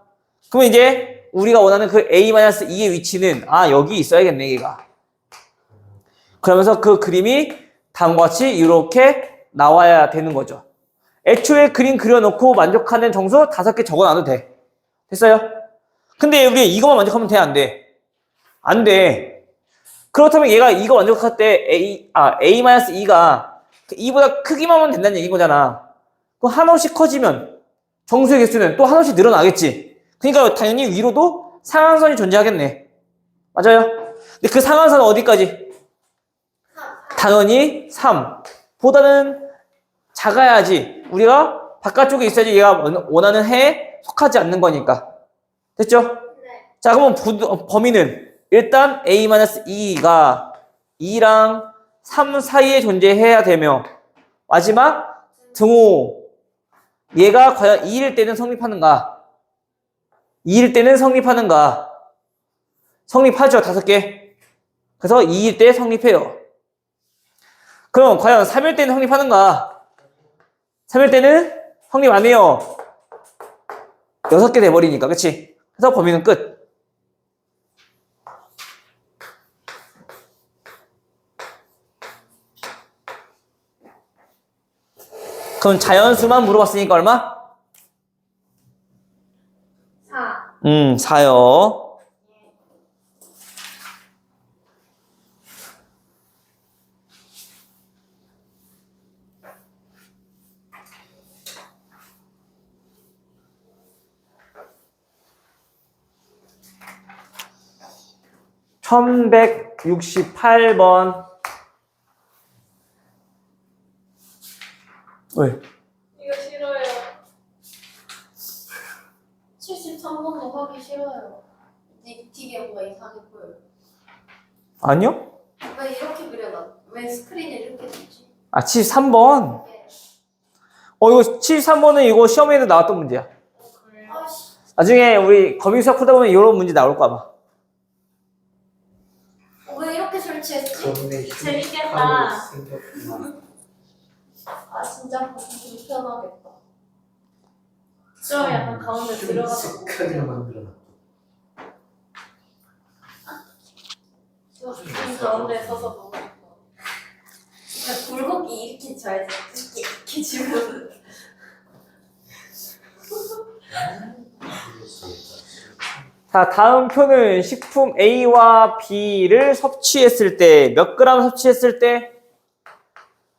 그러면 이제 우리가 원하는 그 a-2의 위치는 여기 있어야겠네, 얘가. 그러면서 그 그림이 다음과 같이 이렇게 나와야 되는 거죠. 애초에 그림 그려놓고 만족하는 정수 5개 적어놔도 돼. 됐어요? 근데 우리 이거만 만족하면 돼, 안 돼? 안 돼. 그렇다면 얘가 이거 만족할 때 a-2가 2보다 크기만 하면 된다는 얘기인 거잖아. 또 한없이 커지면 정수의 개수는 또 한없이 늘어나겠지. 그러니까 당연히 위로도 상한선이 존재하겠네. 맞아요? 근데 그 상한선은 어디까지? 당연히 3보다는 작아야지. 우리가 바깥쪽에 있어야지 얘가 원하는 해에 속하지 않는 거니까. 됐죠? 네. 자, 그러면 범위는 일단 a-2가 2랑 3 사이에 존재해야 되며 마지막 등호 얘가 과연 2일 때는 성립하는가? 2일 때는 성립하는가? 성립하죠, 5개. 그래서 2일 때 성립해요. 그럼 과연 3일 때는 성립하는가? 3일 때는 성립 안 해요. 6개 돼버리니까, 그치? 그래서 범위는 끝. 그럼 자연수만 물어봤으니까 얼마? 4. 4요. (1168번) 왜? 이거 싫어요. 73번도 하기 싫어요. 되게 뭔가 이상해 보여요. 아니요? 왜 이렇게 그려놔? 왜 스크린을 이렇게 되지? 73번. 네. 이거 73번은 이거 시험에도 나왔던 문제야. 그래요? 아씨. 나중에 우리 거미수학 풀다 보면 이런 문제 나올까 봐. 왜 이렇게 설치했지? 그런데 재밌겠다. 생겼구나. 진짜 보기 불편하겠다. 좀 약간 가운데 들어가서 습하게 만들어놨다. 좀 가운데 서서 보고 싶어. 굴곡이 이렇게 줘야지. 이렇게 주면. 자, 다음 표는 식품 A와 B를 섭취했을 때, 몇 그램 섭취했을 때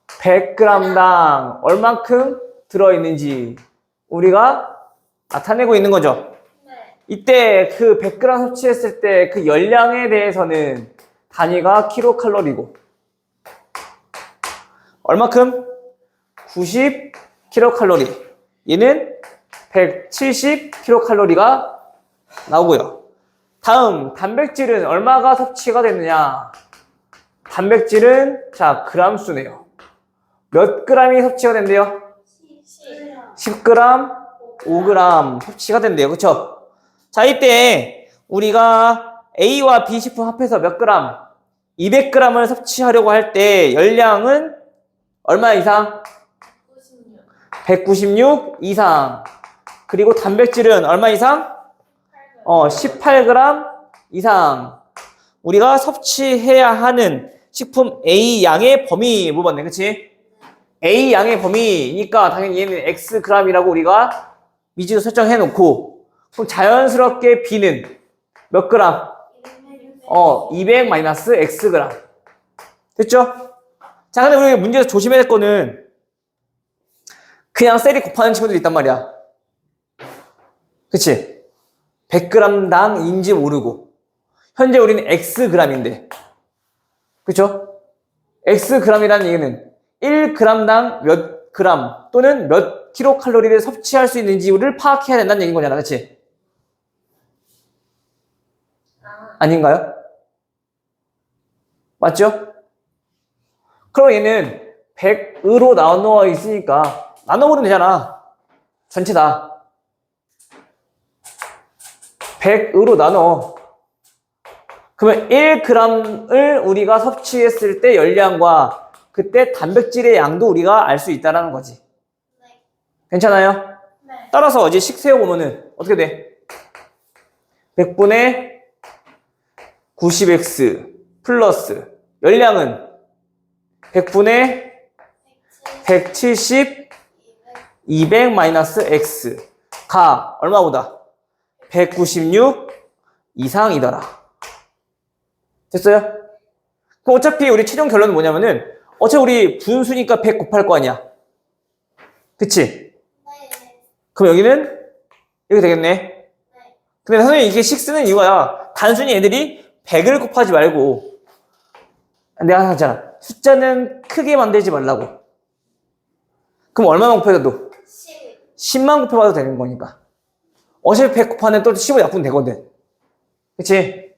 100g당 얼만큼 들어있는지 우리가 나타내고 있는 거죠. 네. 이때 그 100g 섭취했을 때 그 열량에 대해서는 단위가 킬로칼로리고 얼마큼? 90킬로칼로리. 얘는 170킬로칼로리가 나오고요. 다음 단백질은 얼마가 섭취가 됐느냐? 단백질은 자 그람수네요. 몇 g이 섭취가 된대요? 10g, 5g 섭취가 된대요. 그쵸? 자 이때 우리가 A와 B 식품 합해서 몇 그램? 200g을 섭취하려고 할 때 열량은 얼마 이상? 196 이상. 그리고 단백질은 얼마 이상? 18g 이상. 우리가 섭취해야 하는 식품 A 양의 범위 물어봤네. 그치? A 양의 범위니까 당연히 얘는 X g이라고 우리가 미지도 설정해 놓고 그럼 자연스럽게 B는 몇 그램? 200 마이너스 X 그램. 됐죠? 자, 근데 우리 문제에서 조심해야 될 거는 그냥 셀이 곱하는 친구들이 있단 말이야. 그치? 100g당인지 모르고. 현재 우리는 Xg인데. 그쵸? Xg이라는 얘기는 1g당 몇 그램 또는 몇 킬로칼로리를 섭취할 수 있는지를 파악해야 된다는 얘기인 거잖아. 그치? 아닌가요? 맞죠? 그럼 얘는 100으로 나누어 있으니까 나눠버리면 되잖아. 전체 다 100으로 나눠. 그러면 1g을 우리가 섭취했을 때 열량과 그때 단백질의 양도 우리가 알 수 있다는 거지. 네. 괜찮아요? 네. 따라서 이제 식 세워보면은 어떻게 돼? 100분의 90x 플러스 열량은 100분의 170 200 마이너스 x가 얼마보다? 196 이상이더라. 됐어요? 그럼 어차피 우리 최종 결론은 뭐냐면은 어차피 우리 분수니까 100 곱할 거 아니야. 그치? 네. 그럼 여기는 이렇게 되겠네. 근데 선생님 이게 식 쓰는 이유가 단순히 애들이 100을 곱하지 말고 내가 하잖아. 숫자는 크게 만들지 말라고. 그럼 얼마만 곱해도 10만 곱해봐도 되는 거니까. 어차피 100 곱하면 또 15 약분 되거든. 그치?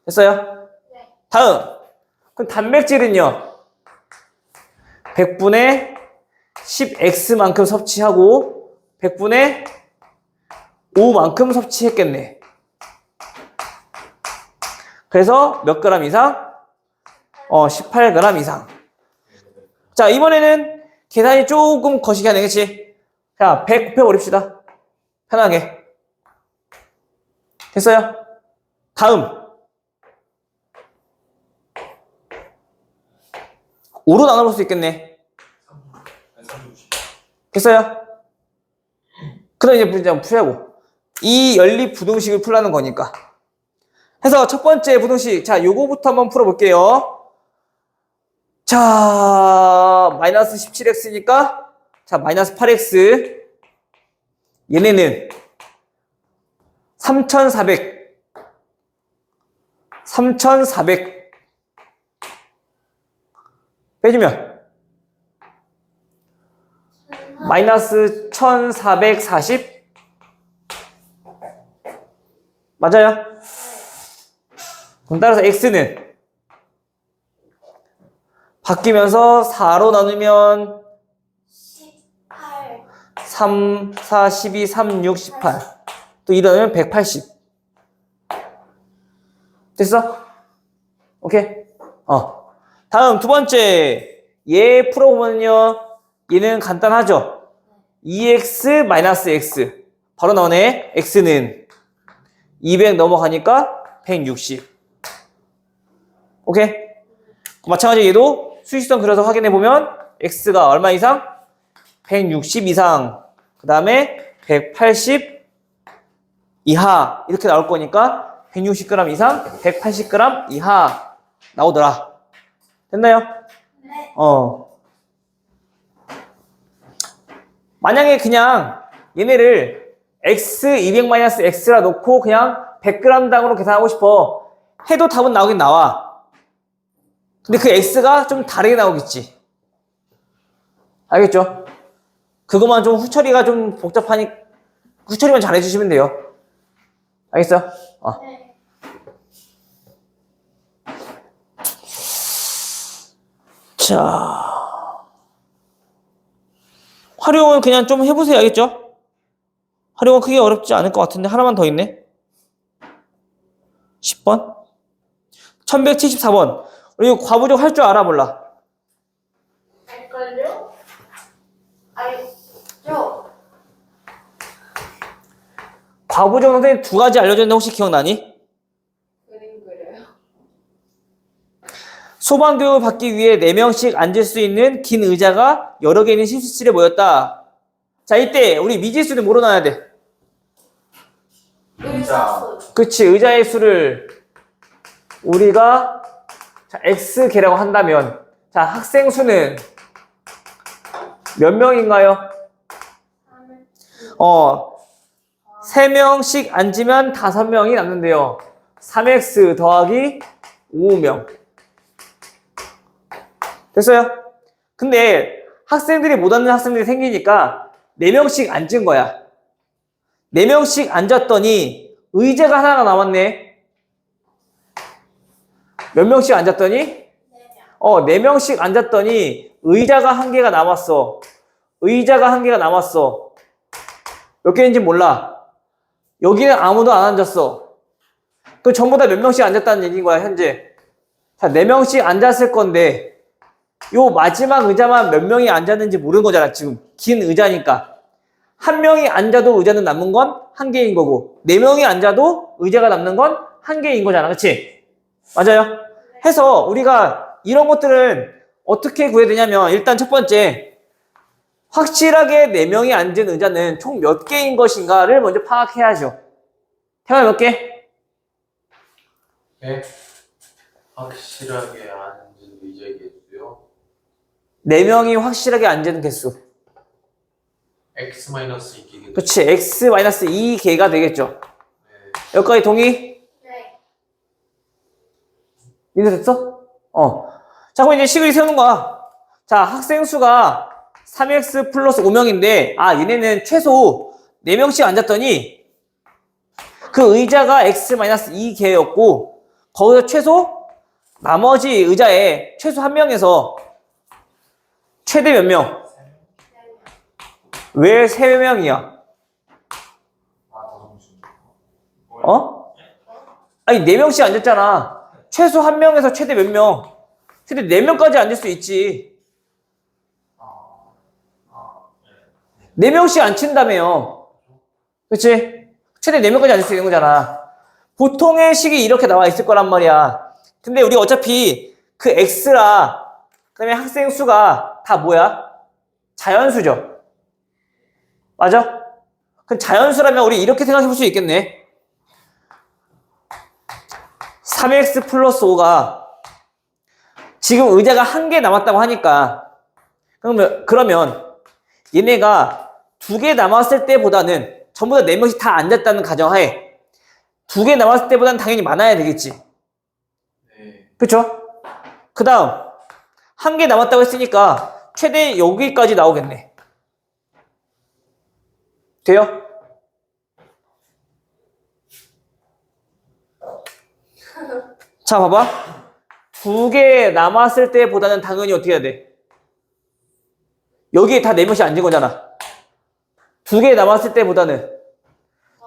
됐어요? 네. 다음. 그럼 단백질은요. 100분의 10x만큼 섭취하고 100분의 5만큼 섭취했겠네. 그래서 몇 그램 이상? 18g 이상. 자, 이번에는 계산이 조금 거시기 하네, 그치? 자, 100 곱해버립시다. 편하게. 됐어요? 다음. 5로 나눠볼 수 있겠네. 됐어요? 그 다음 이제 문제 한번 풀자고. 이 연립 부등식을 풀라는 거니까. 해서 첫 번째 부등식. 자, 요거부터 한번 풀어볼게요. 자, 마이너스 17x니까, 자, 마이너스 8x. 얘네는 3,400 빼주면 마이너스 1,440 맞아요? 그럼 따라서 x는 바뀌면서 4로 나누면 18. 3, 4, 12, 3, 6, 18 또 2 나누면 180 됐어? 오케이? 다음 두 번째 얘 풀어보면요 얘는 간단하죠? 2x 마이너스 x 바로 나오네. x는 200 넘어가니까 160 오케이? 마찬가지로 얘도 수직선 그려서 확인해보면 x가 얼마 이상? 160 이상. 그 다음에 180 이하. 이렇게 나올 거니까 160g 이상, 180g 이하 나오더라. 됐나요? 네. 만약에 그냥 얘네를 x200-x라 놓고 그냥 100g당으로 계산하고 싶어 해도 답은 나오긴 나와. 근데 그 x가 좀 다르게 나오겠지. 알겠죠? 그것만 좀 후처리가 좀 복잡하니 후처리만 잘 해주시면 돼요. 알겠어? 네. 자, 활용을 그냥 좀 해보세요. 알겠죠? 활용은 크게 어렵지 않을 것 같은데 하나만 더 있네. 10번 1174번 우리 과부족 할 줄 알아 몰라? 알걸요? 알죠? 과부족 선생님 두 가지 알려줬는데 혹시 기억나니? 그림 그려요. 소방교육을 받기 위해 4명씩 앉을 수 있는 긴 의자가 여러 개 있는 실습실에 모였다. 자, 이때 우리 미지수는 뭐로 나눠야 돼? 의자. 그치, 의자의 수를 우리가 자, X개라고 한다면 자, 학생 수는 몇 명인가요? 3명씩 앉으면 5명이 남는데요. 3X 더하기 5명. 됐어요? 근데 학생들이 못 앉는 학생들이 생기니까 4명씩 앉은 거야. 4명씩 앉았더니 의자가 하나가 남았네. 몇 명씩 앉았더니? 4명씩 앉았더니 의자가 1개가 남았어. 의자가 1개가 남았어. 몇 개인지 몰라. 여기는 아무도 안 앉았어. 그 전부 다 몇 명씩 앉았다는 얘기인 거야, 현재. 자, 4명씩 앉았을 건데 요 마지막 의자만 몇 명이 앉았는지 모르는 거잖아, 지금. 긴 의자니까. 1명이 앉아도 의자는 남는 건 1개인 거고 4명이 앉아도 의자가 남는 건 1개인 거잖아, 그치? 맞아요? 해서 우리가 이런 것들은 어떻게 구해야 되냐면 일단 첫 번째 확실하게 4명이 앉은 의자는 총 몇 개인 것인가를 먼저 파악해야죠. 태어나 몇 개? 네. 확실하게 앉은 의자의 개수요. 4명이 확실하게 앉은 개수. X-2개 개수. 그치, X-2개가 되겠죠. 네. 여기까지 동의? 네. 이해됐어? 자, 그럼 이제 식을 세우는 거야. 자, 학생 수가 3x 플러스 5명인데, 얘네는 최소 4명씩 앉았더니, 그 의자가 x-2개였고, 거기서 최소, 나머지 의자에 최소 1명에서 최대 몇 명? 왜 3명이야? 아니, 4명씩 앉았잖아. 최소 1명에서 최대 몇 명? 최대 4명까지 앉을 수 있지. 4명씩 앉힌다며요. 그치? 최대 4명까지 앉을 수 있는 거잖아. 보통의 식이 이렇게 나와 있을 거란 말이야. 근데 우리 어차피 그 X라, 그 다음에 학생 수가 다 뭐야? 자연수죠. 맞아? 그럼 자연수라면 우리 이렇게 생각해 볼 수 있겠네. 3x 플러스 5가 지금 의자가 1개 남았다고 하니까 그러면 얘네가 2개 남았을 때보다는 전부 다 4명씩 다 앉았다는 가정하에 2개 남았을 때보다는 당연히 많아야 되겠지. 네. 그쵸? 그 다음 1개 남았다고 했으니까 최대 여기까지 나오겠네. 돼요? 자, 봐봐. 2개 남았을 때보다는 당연히 어떻게 해야 돼? 여기에 다 4명씩 앉은 거잖아. 2개 남았을 때보다는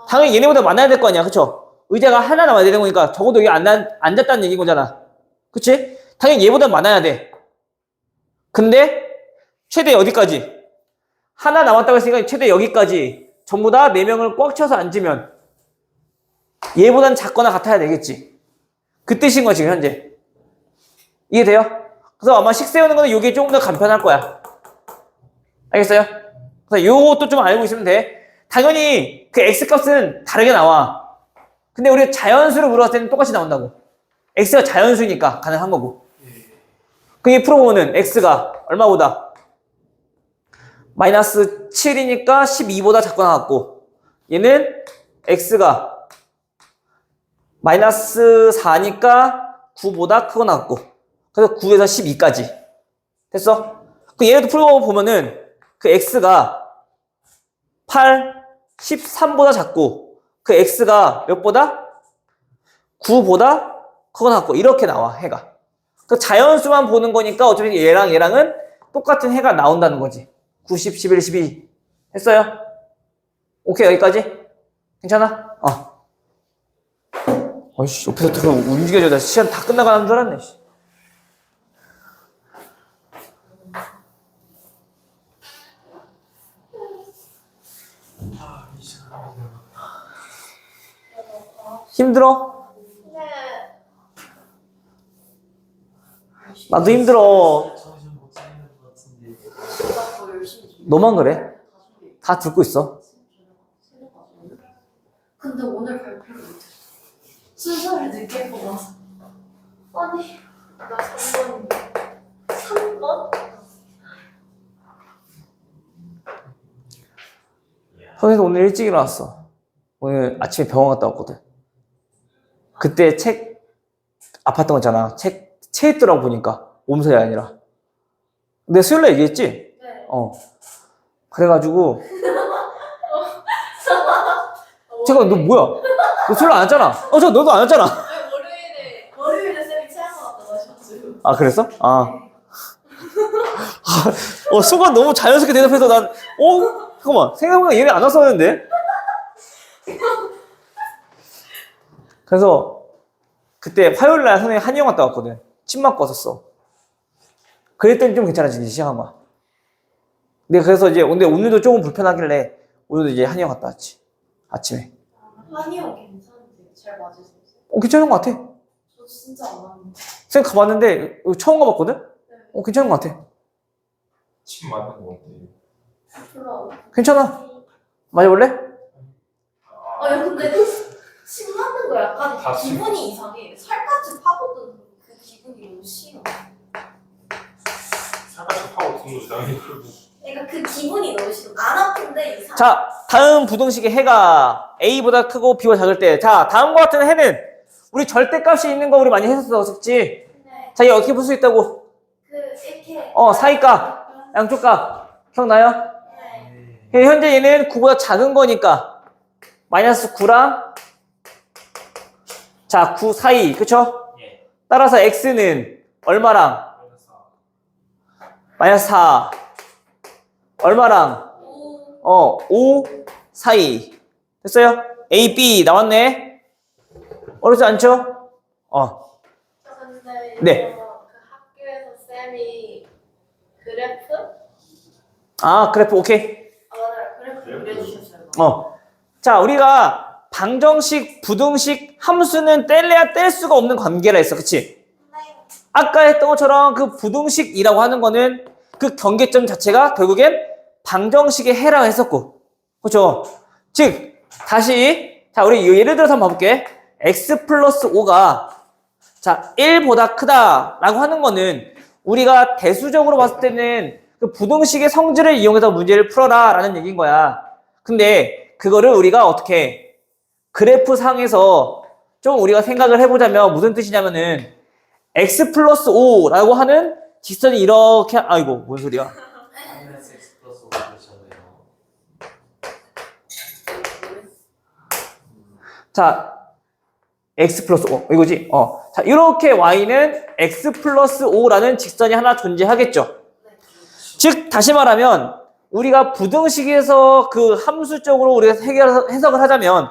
당연히 얘네보다 많아야 될 거 아니야, 그쵸? 의자가 하나 남아야 되는 거니까 적어도 여기 앉았다는 얘기인 거잖아. 그치? 당연히 얘보다 많아야 돼. 근데 최대 어디까지? 하나 남았다고 했으니까 최대 여기까지 전부 다 4명을 꽉 쳐서 앉으면 얘보단 작거나 같아야 되겠지. 그 뜻인 거야, 지금 현재. 이해돼요? 그래서 아마 식 세우는 거는 이게 조금 더 간편할 거야. 알겠어요? 그래서 요것도 좀 알고 있으면 돼. 당연히 그 x 값은 다르게 나와. 근데 우리가 자연수로 물어봤을 때는 똑같이 나온다고. x가 자연수니까 가능한 거고. 그게 풀어보면은 x가 얼마보다? 마이너스 7이니까 12보다 작고 나왔고, 얘는 x가 마이너스 4니까 9보다 크고 나왔고, 그래서 9에서 12까지. 됐어? 그 얘도 풀어보면은 그 x가 8, 13보다 작고, 그 x가 몇보다? 9보다 크고 나왔고, 이렇게 나와, 해가. 그 자연수만 보는 거니까 어차피 얘랑은 똑같은 해가 나온다는 거지. 9, 10, 11, 12. 했어요? 오케이, 여기까지? 괜찮아? 어이씨, 옆에서 들어 움직여줘. 나 시간 다 끝나가는 줄 알았네. 씨. 힘들어? 네. 나도 힘들어. 정신 못 차리는 것 같은데. 제가 더 열심히 준비. 너만 그래? 다 듣고 있어. 근데 오늘 발표를 못했어. 순서를 늦게 뽑아서. 아니, 나 3번인데. 3번? 선생님 오늘 일찍 일어났어. 오늘 아침에 병원 갔다 왔거든. 그때 책 아팠던 거 있잖아. 책 체했더라고 보니까. 몸살이 아니라. 내가 수요일날 얘기했지? 네. 그래가지고 잠깐 너 뭐야? 너 수요일 안 왔잖아. 너도 안 왔잖아. 월요일에 쌤이 체한 것 같다 하셔가지고. 아 그랬어? 순간 너무 자연스럽게 대답해서 난 잠깐만 생각보다 얘네 안 왔었는데. 그래서 그때 화요일날 선생님 한의원 갔다 왔거든. 침 맞고 왔었어. 그랬더니 좀 괜찮아지기 시작한 거야. 근데 그래서 이제 근데 오늘도 조금 불편하길래 오늘도 이제 한의원 갔다 왔지. 아침에. 한의원 괜찮은데 잘 맞으세요? 괜찮은 것 같아. 저 진짜 안 맞는데. 선생님 가봤는데 처음 가봤거든? 괜찮은 것 같아. 침 맞는 거 어때요? 별로 안. 괜찮아. 맞아볼래? 야 근데 침 맞는 거 약간 다 침. 기분이 이상해. 살갗이 파고든 그 기분이 너무 싫어. 살짝 파고 드는 거지 당연히. 그러니까 그 기분이 너무 싫어. 안 아픈데 이상. 자, 다음 부등식의 해가 A보다 크고 B보다 작을 때. 자, 다음과 같은 해는 우리 절대값이 있는 거 우리 많이 했었지. 네. 자, 이거 어떻게 풀 수 있다고? 이렇게. 사이값, 양쪽 값. 기억나요? 네. 현재 얘는 9보다 작은 거니까 마이너스 9랑 자, 9 사이. 그쵸? 예. 따라서 X는 얼마랑? 마이너스 4. 얼마랑? 5 사이. 됐어요? A, B 나왔네. 어렵지 않죠? 저 근데 네. 이거 그 학교에서 쌤이 그래프? 그래프 오케이. 맞아요. 그래프 그려주셨어요. 자, 우리가 방정식, 부등식, 함수는 뗄래야 뗄 수가 없는 관계라 했어. 그치? 아까 했던 것처럼 그 부등식이라고 하는 거는 그 경계점 자체가 결국엔 방정식의 해라고 했었고. 그렇죠? 즉, 다시, 자, 우리 예를 들어서 한번 봐볼게. x 플러스 5가, 자, 1보다 크다라고 하는 거는 우리가 대수적으로 봤을 때는 그 부등식의 성질을 이용해서 문제를 풀어라 라는 얘기인 거야. 근데 그거를 우리가 어떻게 그래프 상에서 좀 우리가 생각을 해보자면 무슨 뜻이냐면은 x 플러스 5라고 하는 직선이 이렇게 아이고 뭔 소리야. 마이너스 x 플러스 5 그렇잖아요. 자, x 플러스 5 이거지? 자, 이렇게 y는 x 플러스 5라는 직선이 하나 존재하겠죠. 즉 다시 말하면 우리가 부등식에서 그 함수적으로 우리가 해석을 하자면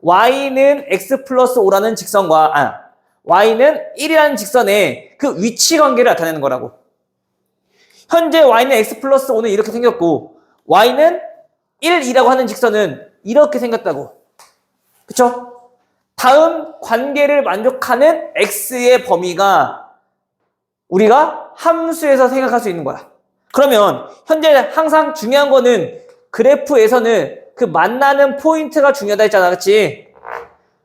y는 x 플러스 5라는 직선과 y는 1이라는 직선의 그 위치 관계를 나타내는 거라고. 현재 y는 x 플러스 5는 이렇게 생겼고 y는 1이라고 하는 직선은 이렇게 생겼다고. 그쵸? 다음 관계를 만족하는 x의 범위가 우리가 함수에서 생각할 수 있는 거야. 그러면 현재 항상 중요한 거는 그래프에서는 그 만나는 포인트가 중요하다 했잖아. 그치?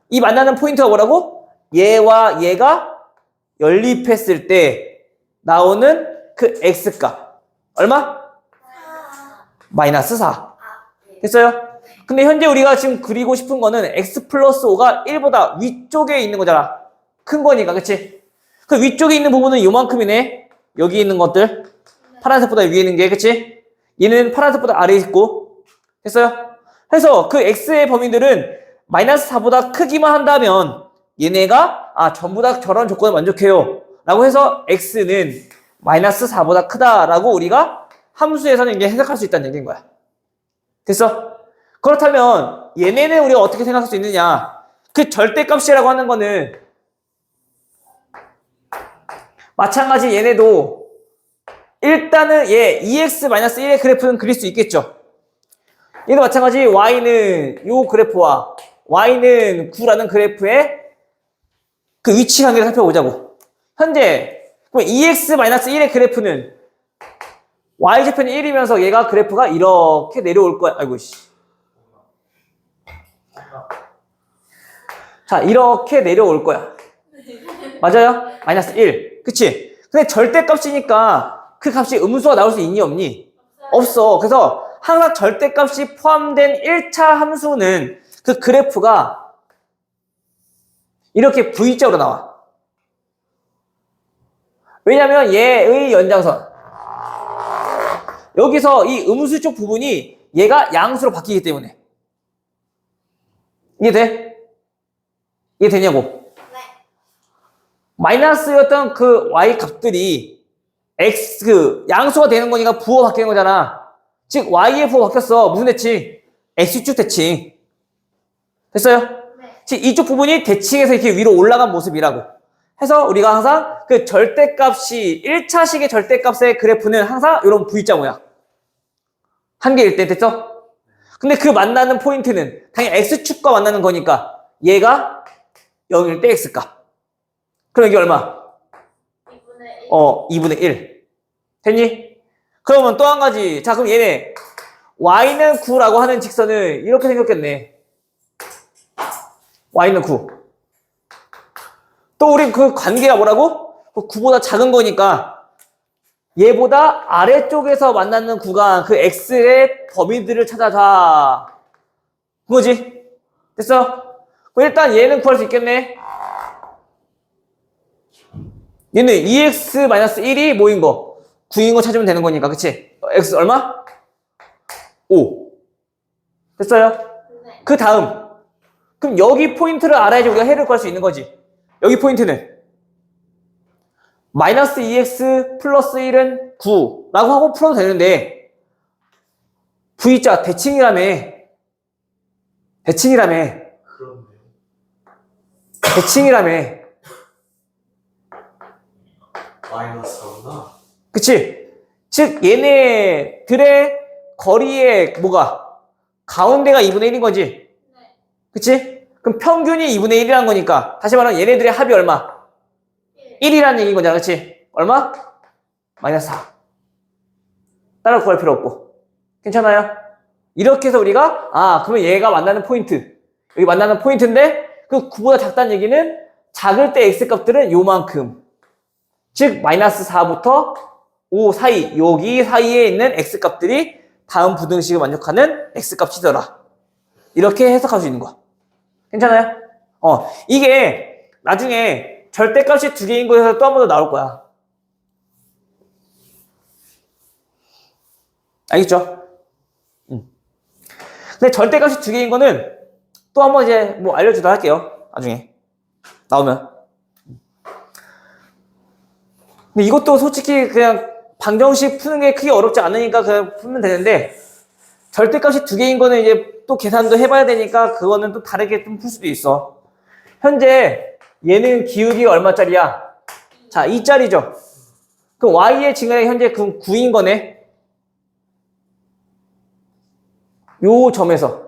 이 만나는 포인트가 뭐라고? 얘와 얘가 연립했을 때 나오는 그 x값. 얼마? 마이너스 4. 됐어요? 근데 현재 우리가 지금 그리고 싶은 거는 x 플러스 5가 1보다 위쪽에 있는 거잖아. 큰 거니까, 그치? 그 위쪽에 있는 부분은 요만큼이네. 여기 있는 것들. 파란색보다 위에 있는 게, 그치? 얘는 파란색보다 아래에 있고. 됐어요? 그래서 그 x의 범위들은 마이너스 4보다 크기만 한다면 얘네가 전부 다 저런 조건을 만족해요. 라고 해서 x는 마이너스 4보다 크다라고 우리가 함수에서는 이제 해석할 수 있다는 얘기인 거야. 됐어? 그렇다면 얘네는 우리가 어떻게 생각할 수 있느냐? 그 절대값이라고 하는 거는 마찬가지 얘네도 일단은 얘 2x-1의 그래프는 그릴 수 있겠죠. 얘도 마찬가지 y는 요 그래프와 y는 9라는 그래프의 그 위치 관계를 살펴보자고. 현재 2x-1의 그래프는 y좌편이 1이면서 얘가 그래프가 이렇게 내려올 거야. 아이고 씨. 자, 이렇게 내려올 거야. 맞아요? 마이너스 1. 그치? 근데 절대값이니까 그 값이 음수가 나올 수 있니 없니? 없어. 그래서 항상 절대값이 포함된 1차 함수는 그 그래프가 이렇게 V자로 나와. 왜냐면 얘의 연장선. 여기서 이 음수 쪽 부분이 얘가 양수로 바뀌기 때문에. 이해돼? 이해되냐고? 네. 마이너스였던 그 y 값들이 x 그 양수가 되는 거니까 부호가 바뀌는 거잖아. 즉 y의 부호가 바뀌었어. 무슨 대칭? x축 대칭. 됐어요? 네. 즉 이쪽 부분이 대칭에서 이렇게 위로 올라간 모습이라고 해서 우리가 항상 그 절대값이 1차식의 절대값의 그래프는 항상 이런 V자 모양 한 개일 때. 됐죠? 근데 그 만나는 포인트는 당연히 x축과 만나는 거니까 얘가 0일 때 x값. 그럼 이게 얼마? 2분의 1. 2분의 1. 됐니? 그러면 또 한 가지. 자, 그럼 얘네 y는 9라고 하는 직선을 이렇게 생겼겠네. y는 9. 또 우리 그 관계가 뭐라고? 9보다 작은 거니까 얘보다 아래쪽에서 만나는 구간 그 x의 범위들을 찾아자. 그거지? 됐어? 그럼 일단 얘는 구할 수 있겠네. 얘는 2x-1이 뭐인 거? 9인 거 찾으면 되는 거니까. 그치? x 얼마? 5. 됐어요? 네. 그 다음. 그럼 여기 포인트를 알아야지 우리가 해를 구할 수 있는 거지. 여기 포인트는 마이너스 2x 플러스 1은 9 라고 하고 풀어도 되는데 V자 대칭이라며. 그렇네요. 대칭이라며. 마이너스구나. 그치? 즉 얘네들의 거리의 뭐가? 가운데가 2분의 1인 거지. 네. 그치? 그럼 평균이 2분의 1이라는 거니까 다시 말하면 얘네들의 합이 얼마? 1. 1이라는 얘기인 거잖아. 그치? 얼마? 마이너스 4. 따로 구할 필요 없고. 괜찮아요? 이렇게 해서 우리가 그러면 얘가 만나는 포인트. 여기 만나는 포인트인데 그 9보다 작다는 얘기는 작을 때 x값들은 요만큼. 즉 마이너스 4부터 5 사이, 여기 사이에 있는 x값들이 다음 부등식을 만족하는 x값이더라. 이렇게 해석할 수 있는 거야. 괜찮아요? 이게 나중에 절대값이 두 개인 곳에서 또 한 번 더 나올 거야. 알겠죠? 근데 절대값이 두 개인 거는 또 한 번 이제 뭐 알려주도록 할게요. 나중에 나오면. 근데 이것도 솔직히 그냥 방정식 푸는 게 크게 어렵지 않으니까 그냥 풀면 되는데 절대값이 두 개인 거는 이제 또 계산도 해봐야 되니까 그거는 또 다르게 좀 풀 수도 있어. 현재 얘는 기울기 얼마짜리야? 자, 2짜리죠. 그럼 y의 증가량이 현재 그럼 9인 거네. 요 점에서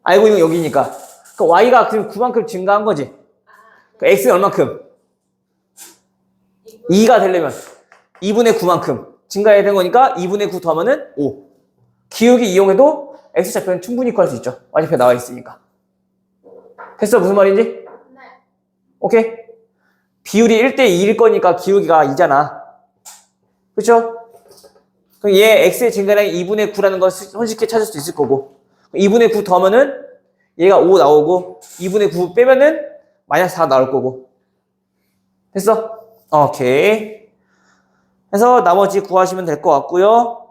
알고 있는 건 여기니까. 그럼 y가 지금 9만큼 증가한 거지. 그럼 x는 얼만큼? 2가 되려면 2분의 9만큼. 증가해야 되는 거니까 2분의 9 더하면은 5. 기울기 이용해도 x좌표는 충분히 구할 수 있죠. y좌표 나와 있으니까. 됐어? 무슨 말인지? 네. 오케이? 비율이 1대2일 거니까 기울기가 2잖아. 그쵸? 그럼 얘 x의 증가량이 2분의 9라는 걸 손쉽게 찾을 수 있을 거고 2분의 9 더하면은 얘가 5 나오고 2분의 9 빼면은 마이너스 4 나올 거고 됐어? 오케이. 그래서 나머지 구하시면 될 것 같고요.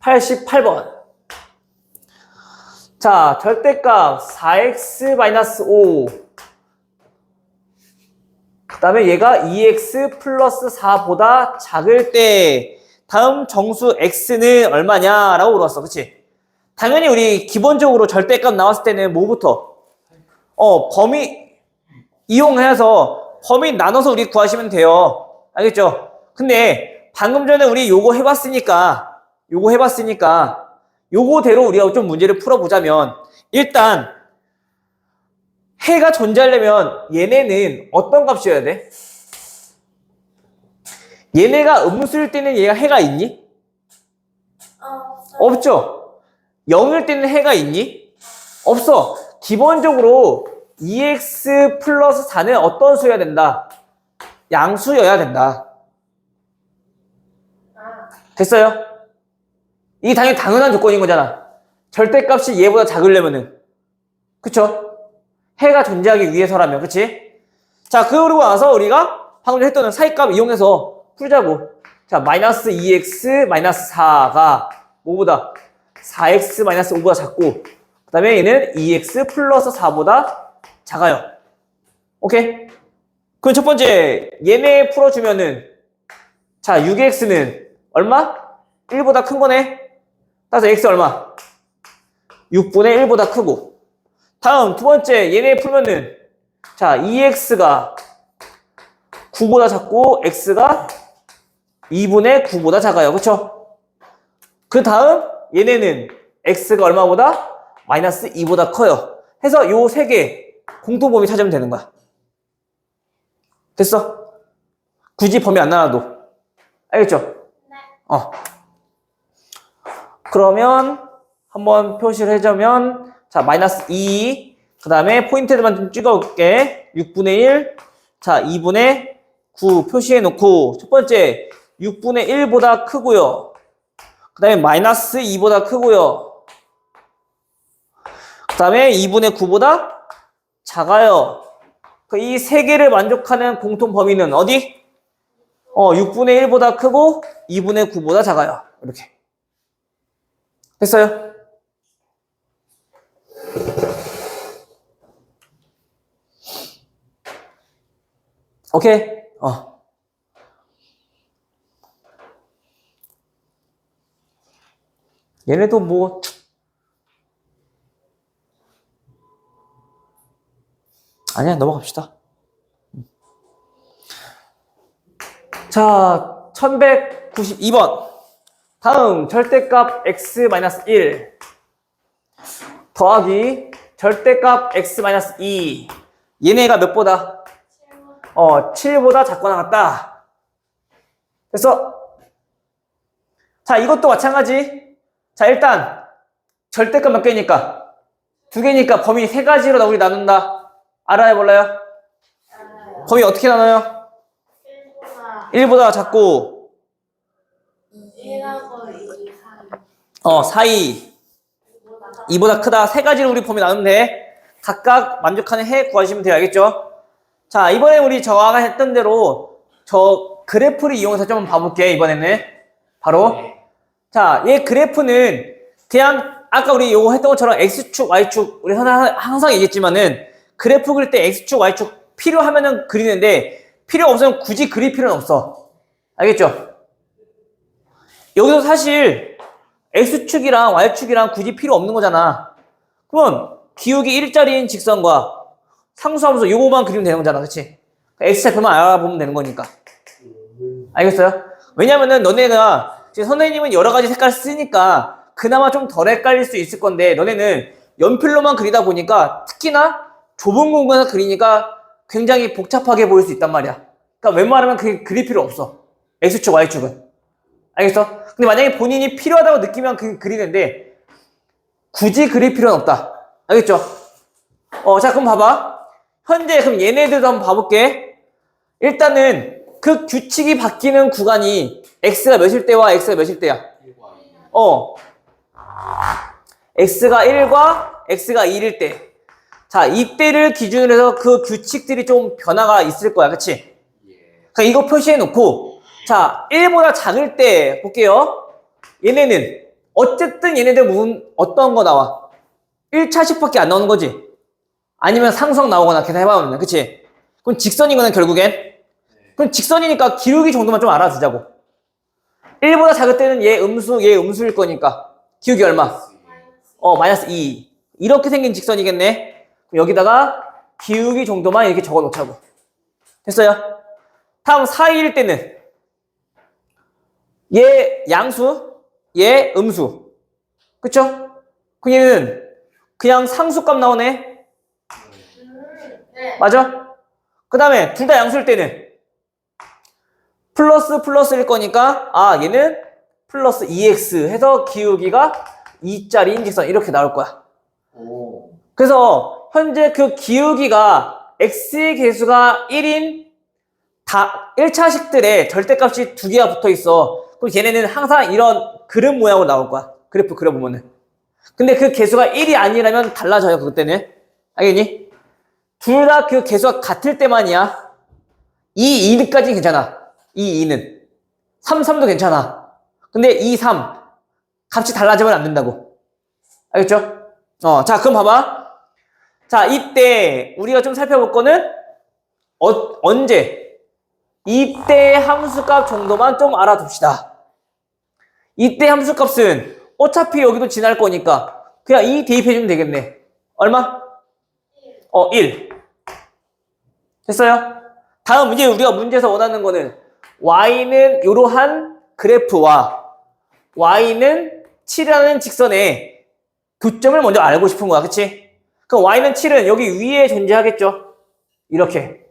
1188번. 자, 절대값 4x-5. 그 다음에 얘가 2x 플러스 4보다 작을 때 다음 정수 x는 얼마냐라고 물어봤어. 그치? 당연히 우리 기본적으로 절대값 나왔을 때는 뭐부터? 범위 이용해서 범위 나눠서 우리 구하시면 돼요. 알겠죠? 근데 방금 전에 우리 요거 해봤으니까 요거대로 우리가 좀 문제를 풀어보자면 일단 해가 존재하려면 얘네는 어떤 값이어야 돼? 얘네가 음수일 때는 얘가 해가 있니? 없죠? 0일 때는 해가 있니? 없어. 기본적으로 2x 플러스 4는 어떤 수여야 된다? 양수여야 된다. 됐어요? 이게 당연한 조건인 거잖아. 절대값이 얘보다 작으려면은. 그쵸? 해가 존재하기 위해서라면, 그치? 자, 그러고 나서 우리가 방금 했던 사이값 이용해서 풀자고. 자, 마이너스 2x 마이너스 4가 뭐보다? 4x 마이너스 5보다 작고, 그 다음에 얘는 2x 플러스 4보다 작아요. 오케이? 그럼 첫 번째, 얘네 풀어주면은, 자, 6x는 얼마? 1보다 큰 거네? 따라서 x 얼마? 6분의 1보다 크고. 다음 두 번째 얘네 풀면은 자 2x가 9보다 작고 x가 2분의 9보다 작아요. 그쵸? 그 다음 얘네는 x가 얼마보다? 마이너스 2보다 커요. 해서 요 세 개 공통범위 찾으면 되는 거야. 됐어? 굳이 범위 안 나와도. 알겠죠? 네. 그러면 한번 표시를 해주면 자 마이너스 2, 그 다음에 포인트들만 좀 찍어볼게. 6분의 1, 자 2분의 9 표시해 놓고 첫 번째 6분의 1보다 크고요. 그 다음에 마이너스 2보다 크고요. 그 다음에 2분의 9보다 작아요. 이 세 개를 만족하는 공통 범위는 어디? 6분의 1보다 크고 2분의 9보다 작아요. 이렇게. 됐어요? 오케이? 얘네도 뭐 아니야, 넘어갑시다. 자, 1192번. 다음 절대값 x-1 더하기 절대값 x-2 얘네가 몇보다? 7보다 작거나 같다. 됐어? 자, 이것도 마찬가지. 자, 일단 절대값 몇 개니까? 2개니까 범위 3가지로 우리 나눈다. 알아요, 몰라요? 알아요. 범위 어떻게 나눠요? 1보다 작고 1하고 2 사이. 사이 2보다 크다. 3가지로 우리 범위 나누면 돼. 각각 만족하는 해 구하시면 돼요. 알겠죠? 자, 이번에 우리 저가 했던 대로 저 그래프를 이용해서 좀 봐볼게. 이번에는 바로 자, 얘 그래프는 그냥 아까 우리 요거 했던 것처럼 x축, y축 우리 항상 얘기했지만은 그래프 그릴 때 x축, y축 필요하면은 그리는데 필요 없으면 굳이 그릴 필요는 없어. 알겠죠? 여기서 사실 x축이랑 y축이랑 굳이 필요 없는 거잖아. 그러면 기울기 1짜리인 직선과 상수함수 요거만 그리면 되는 거잖아. 그치? x좌표만 알아보면 되는 거니까. 알겠어요? 왜냐면은 너네가 지금 선생님은 여러 가지 색깔 쓰니까 그나마 좀 덜 헷갈릴 수 있을 건데 너네는 연필로만 그리다 보니까 특히나 좁은 공간에서 그리니까 굉장히 복잡하게 보일 수 있단 말이야. 그러니까 웬만하면 그게 그릴 필요 없어. X축, Y축은. 알겠어? 근데 만약에 본인이 필요하다고 느끼면 그 그리는데 굳이 그릴 필요는 없다. 알겠죠? 자, 그럼 봐봐. 현재 그럼 얘네들도 한번 봐볼게. 일단은 그 규칙이 바뀌는 구간이 X가 몇일 때와 X가 몇일 때야? X가 1과 X가 1일 때. 자, 이때를 기준으로 해서 그 규칙들이 좀 변화가 있을 거야. 그치? 그러니까 이거 표시해 놓고, 자, 1보다 작을 때 볼게요. 얘네는, 어쨌든 얘네들 어떤 거 나와? 1차식밖에 안 나오는 거지? 아니면 상수항 나오거나 계산해봐면, 그치? 그럼 직선이거든, 결국엔. 그럼 직선이니까 기울기 정도만 좀 알아두자고. 1보다 작을 때는 얘 음수일 거니까. 기울기 얼마? 마이너스 2. 이렇게 생긴 직선이겠네. 그럼 여기다가 기울기 정도만 이렇게 적어 놓자고. 됐어요? 다음 4일 때는 얘 양수, 얘 음수. 그쵸? 그럼 얘는 그냥 상수값 나오네. 네. 맞아? 그 다음에 둘 다 양수일 때는 플러스일 거니까 얘는 플러스 2x 해서 기울기가 2짜리인 직선 이렇게 나올 거야. 오. 그래서 현재 그 기울기가 x의 개수가 1인 다 1차식들의 절대값이 두 개가 붙어 있어. 그럼 걔네는 항상 이런 그림 모양으로 나올 거야. 그래프 그려보면은. 근데 그 개수가 1이 아니라면 달라져요. 그때는. 알겠니? 둘 다 그 개수가 같을 때만이야. 2, 2까지는 괜찮아. 2, 2는. 3, 3도 괜찮아. 근데 2, 3 값이 달라지면 안 된다고. 알겠죠? 자, 그럼 봐봐. 자, 이때 우리가 좀 살펴볼 거는 언제? 이때 함수값 정도만 좀 알아둡시다. 이때 함수값은 어차피 여기도 지날 거니까 그냥 2 대입해주면 되겠네. 얼마? 1. 됐어요? 다음 이제 우리가 문제에서 원하는 거는 y는 이러한 그래프와 y는 7이라는 직선의 교점을 먼저 알고 싶은 거야. 그치? 그럼 y는 7은 여기 위에 존재하겠죠? 이렇게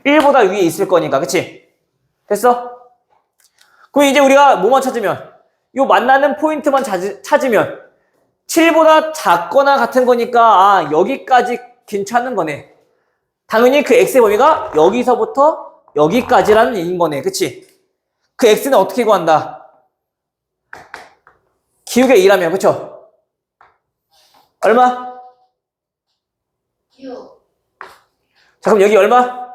1보다 위에 있을 거니까. 그치? 됐어? 그럼 이제 우리가 뭐만 찾으면 요 만나는 포인트만 찾으면 7보다 작거나 같은 거니까 여기까지 괜찮은 거네. 당연히 그 x의 범위가 여기서부터 여기까지라는 얘기인 거네. 그치? 그 x는 어떻게 구한다? 기울기 2라면 그쵸? 얼마? 6. 자, 그럼 여기 얼마?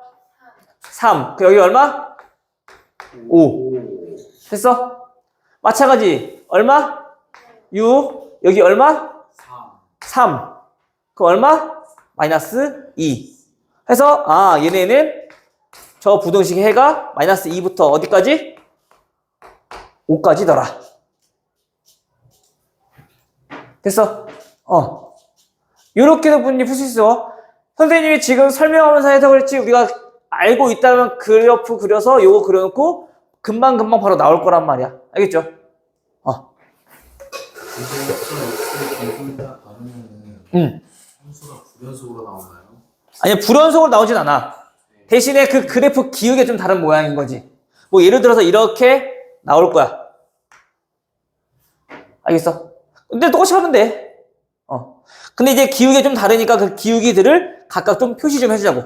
3. 여기 얼마? 5. 됐어? 마찬가지. 얼마? 6. 여기 얼마? 3. 그 얼마? 마이너스 2. 해서 얘네는 저 부등식 해가 마이너스 2부터 어디까지? 5까지더라. 됐어? 요렇게도 분이 풀 수 있어. 선생님이 지금 설명하면서 해서 그렇지 우리가 알고 있다면 그래프 그려서 요거 그려놓고 금방금방 바로 나올 거란 말이야. 알겠죠? 이제 X의 기울기가 다르면은 함수가 불연속으로 나오나요? 아니 불연속으로 나오진 않아. 대신에 그 그래프 기울기가 좀 다른 모양인 거지. 뭐 예를 들어서 이렇게 나올 거야. 알겠어? 근데 똑같이 하면 돼. 근데 이제 기울기가 좀 다르니까 그 기울기들을 각각 좀 표시 좀 해주자고.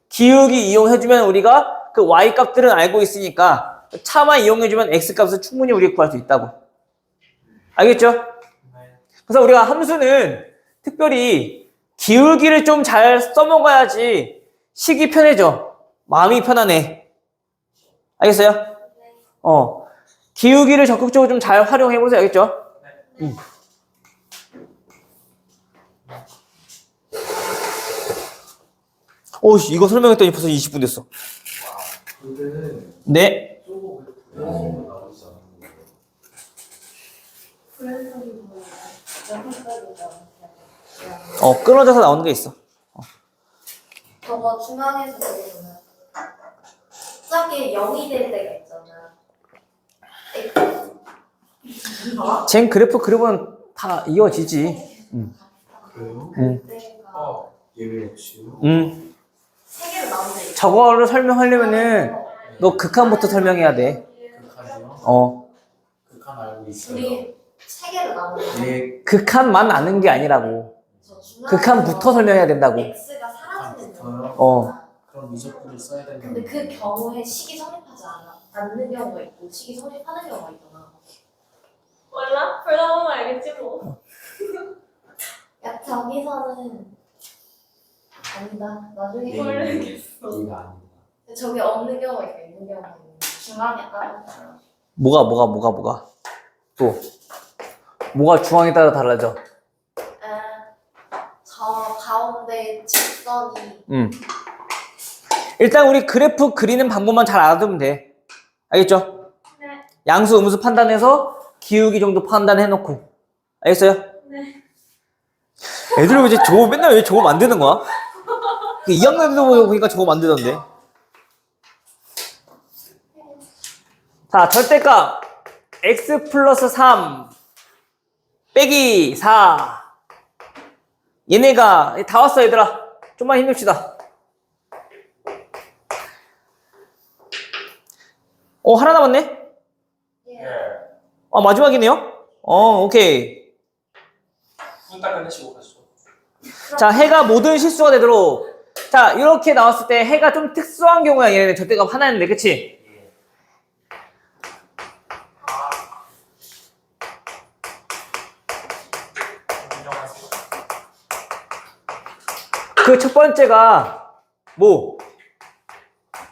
기울기 이용해주면 우리가 그 y 값들은 알고 있으니까 차만 이용해주면 x 값을 충분히 우리가 구할 수 있다고. 알겠죠? 그래서 우리가 함수는 특별히 기울기를 좀 잘 써먹어야지 식이 편해져. 마음이 편하네. 알겠어요? 기울기를 적극적으로 좀 잘 활용해보세요. 알겠죠? 이거 설명했더니 벌써 20분 됐어. 근데 네. 저거 왜 불연속으로 나오지 않는 거예요? 끊어져서 나오는 게 있어. 저거 중앙에서 보면 갑자기 0이 될 때가 있잖아. 젠 그래프 그려보면 다 이어지지. 그래요? 때가 예외 없이요? 저거를 설명하려면은 너 극한부터 설명해야 돼. 극한이요? 극한 알고 있어요. 우리 세 개를 나누는 네, 극한만 아는 게 아니라고. 극한부터 설명해야 된다고. x가 사라지는 극한부터요? 경우. 그럼 미적분을 써야 되는 근데 그 경우에 식이 성립하지 않는 경우가 있고 식이 성립하는 경우가 있잖아. 몰라? 풀다 보면 알겠지 뭐. 야 저기서는 아니다. 나중에 네. 모르겠어. 이가 아닙니다. 저기 없는 경우가 있고 있는 경우가 있는데 중앙에 따라 달라. 뭐가 또 뭐가 중앙에 따라 달라져. 저 가운데 직선이 일단 우리 그래프 그리는 방법만 잘 알아두면 돼. 알겠죠? 네. 양수 음수 판단해서 기울기 정도 판단해놓고. 알겠어요? 네. 애들은 왜 저거 맨날 왜 저거 만드는 거야? 2학년도 보니까 저거 만들던데. 자, 절대값 x 플러스 3 빼기 4. 얘네가 다 왔어 얘들아. 좀만 힘냅시다. 하나 남았네? 예. 마지막이네요? 오케이. 후딱 끝내시고 가시죠. 자, 해가 모든 실수가 되도록. 자, 이렇게 나왔을 때 해가 좀 특수한 경우야. 얘네는 절대값 하나였는데, 그치? 예. 인정하세요. 그 첫 번째가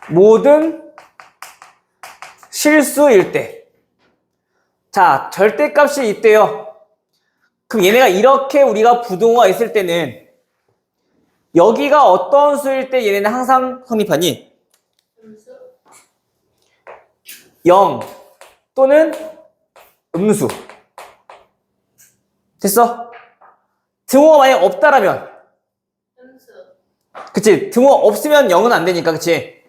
모든 실수일 때. 자, 절대값이 있대요. 그럼 얘네가 이렇게 우리가 부동호가 있을 때는 여기가 어떤 수일 때 얘네는 항상 성립하니? 0 또는 음수. 됐어? 등호가 만약 없다라면, 음수. 그치? 등호 없으면 0은 안 되니까, 그치?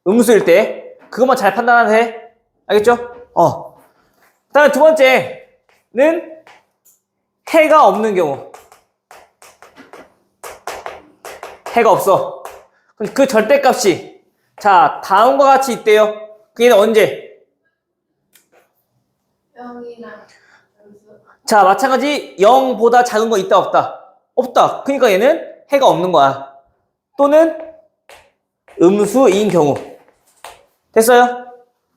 음수일 때 그것만 잘 판단하면 돼. 알겠죠? 그 다음에 두 번째는 해가 없는 경우. 해가 없어. 그럼 그 절대값이 자 다음과 같이 있대요. 그게 언제? 0이랑 음수. 자 마찬가지 0보다 작은 거 있다 없다? 없다. 그러니까 얘는 해가 없는 거야. 또는 음수인 경우. 됐어요?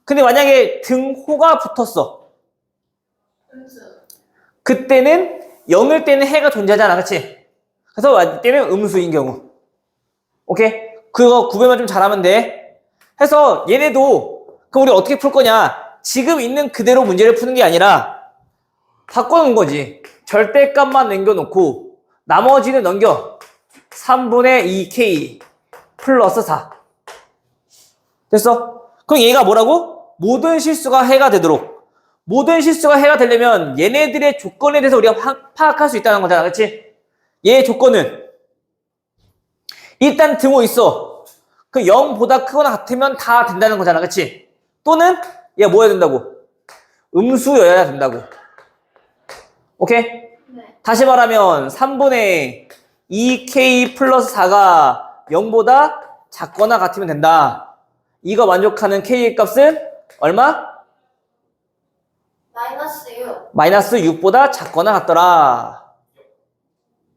근데 만약에 등호가 붙었어. 음수. 그때는 0일 때는 해가 존재하잖아. 그치? 그래서 이때는 음수인 경우. 오케이? 그거 구별만 좀 잘하면 돼. 해서 얘네도 그럼 우리 어떻게 풀 거냐? 지금 있는 그대로 문제를 푸는 게 아니라 바꿔놓은 거지. 절대값만 남겨놓고 나머지는 넘겨. 3분의 2k 플러스 4. 됐어? 그럼 얘가 뭐라고? 모든 실수가 해가 되도록. 모든 실수가 해가 되려면 얘네들의 조건에 대해서 우리가 파악할 수 있다는 거잖아. 그치? 얘의 조건은 일단 등호 있어. 그 0보다 크거나 같으면 다 된다는 거잖아. 그치? 또는 얘가 뭐 해야 된다고? 음수여야 된다고. 오케이? 네. 다시 말하면 3분의 2k 플러스 4가 0보다 작거나 같으면 된다. 이거 만족하는 k의 값은 얼마? 마이너스 6. 마이너스 6보다 작거나 같더라.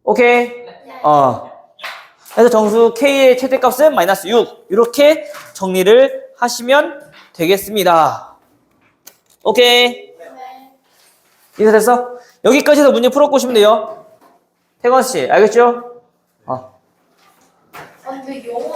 오케이? 네. 그래서 정수 k의 최대값은 마이너스 6. 이렇게 정리를 하시면 되겠습니다. 오케이? 네. 이해가 됐어? 여기까지도 문제 풀었고 오시면 돼요. 태건씨, 알겠죠? 근데 영어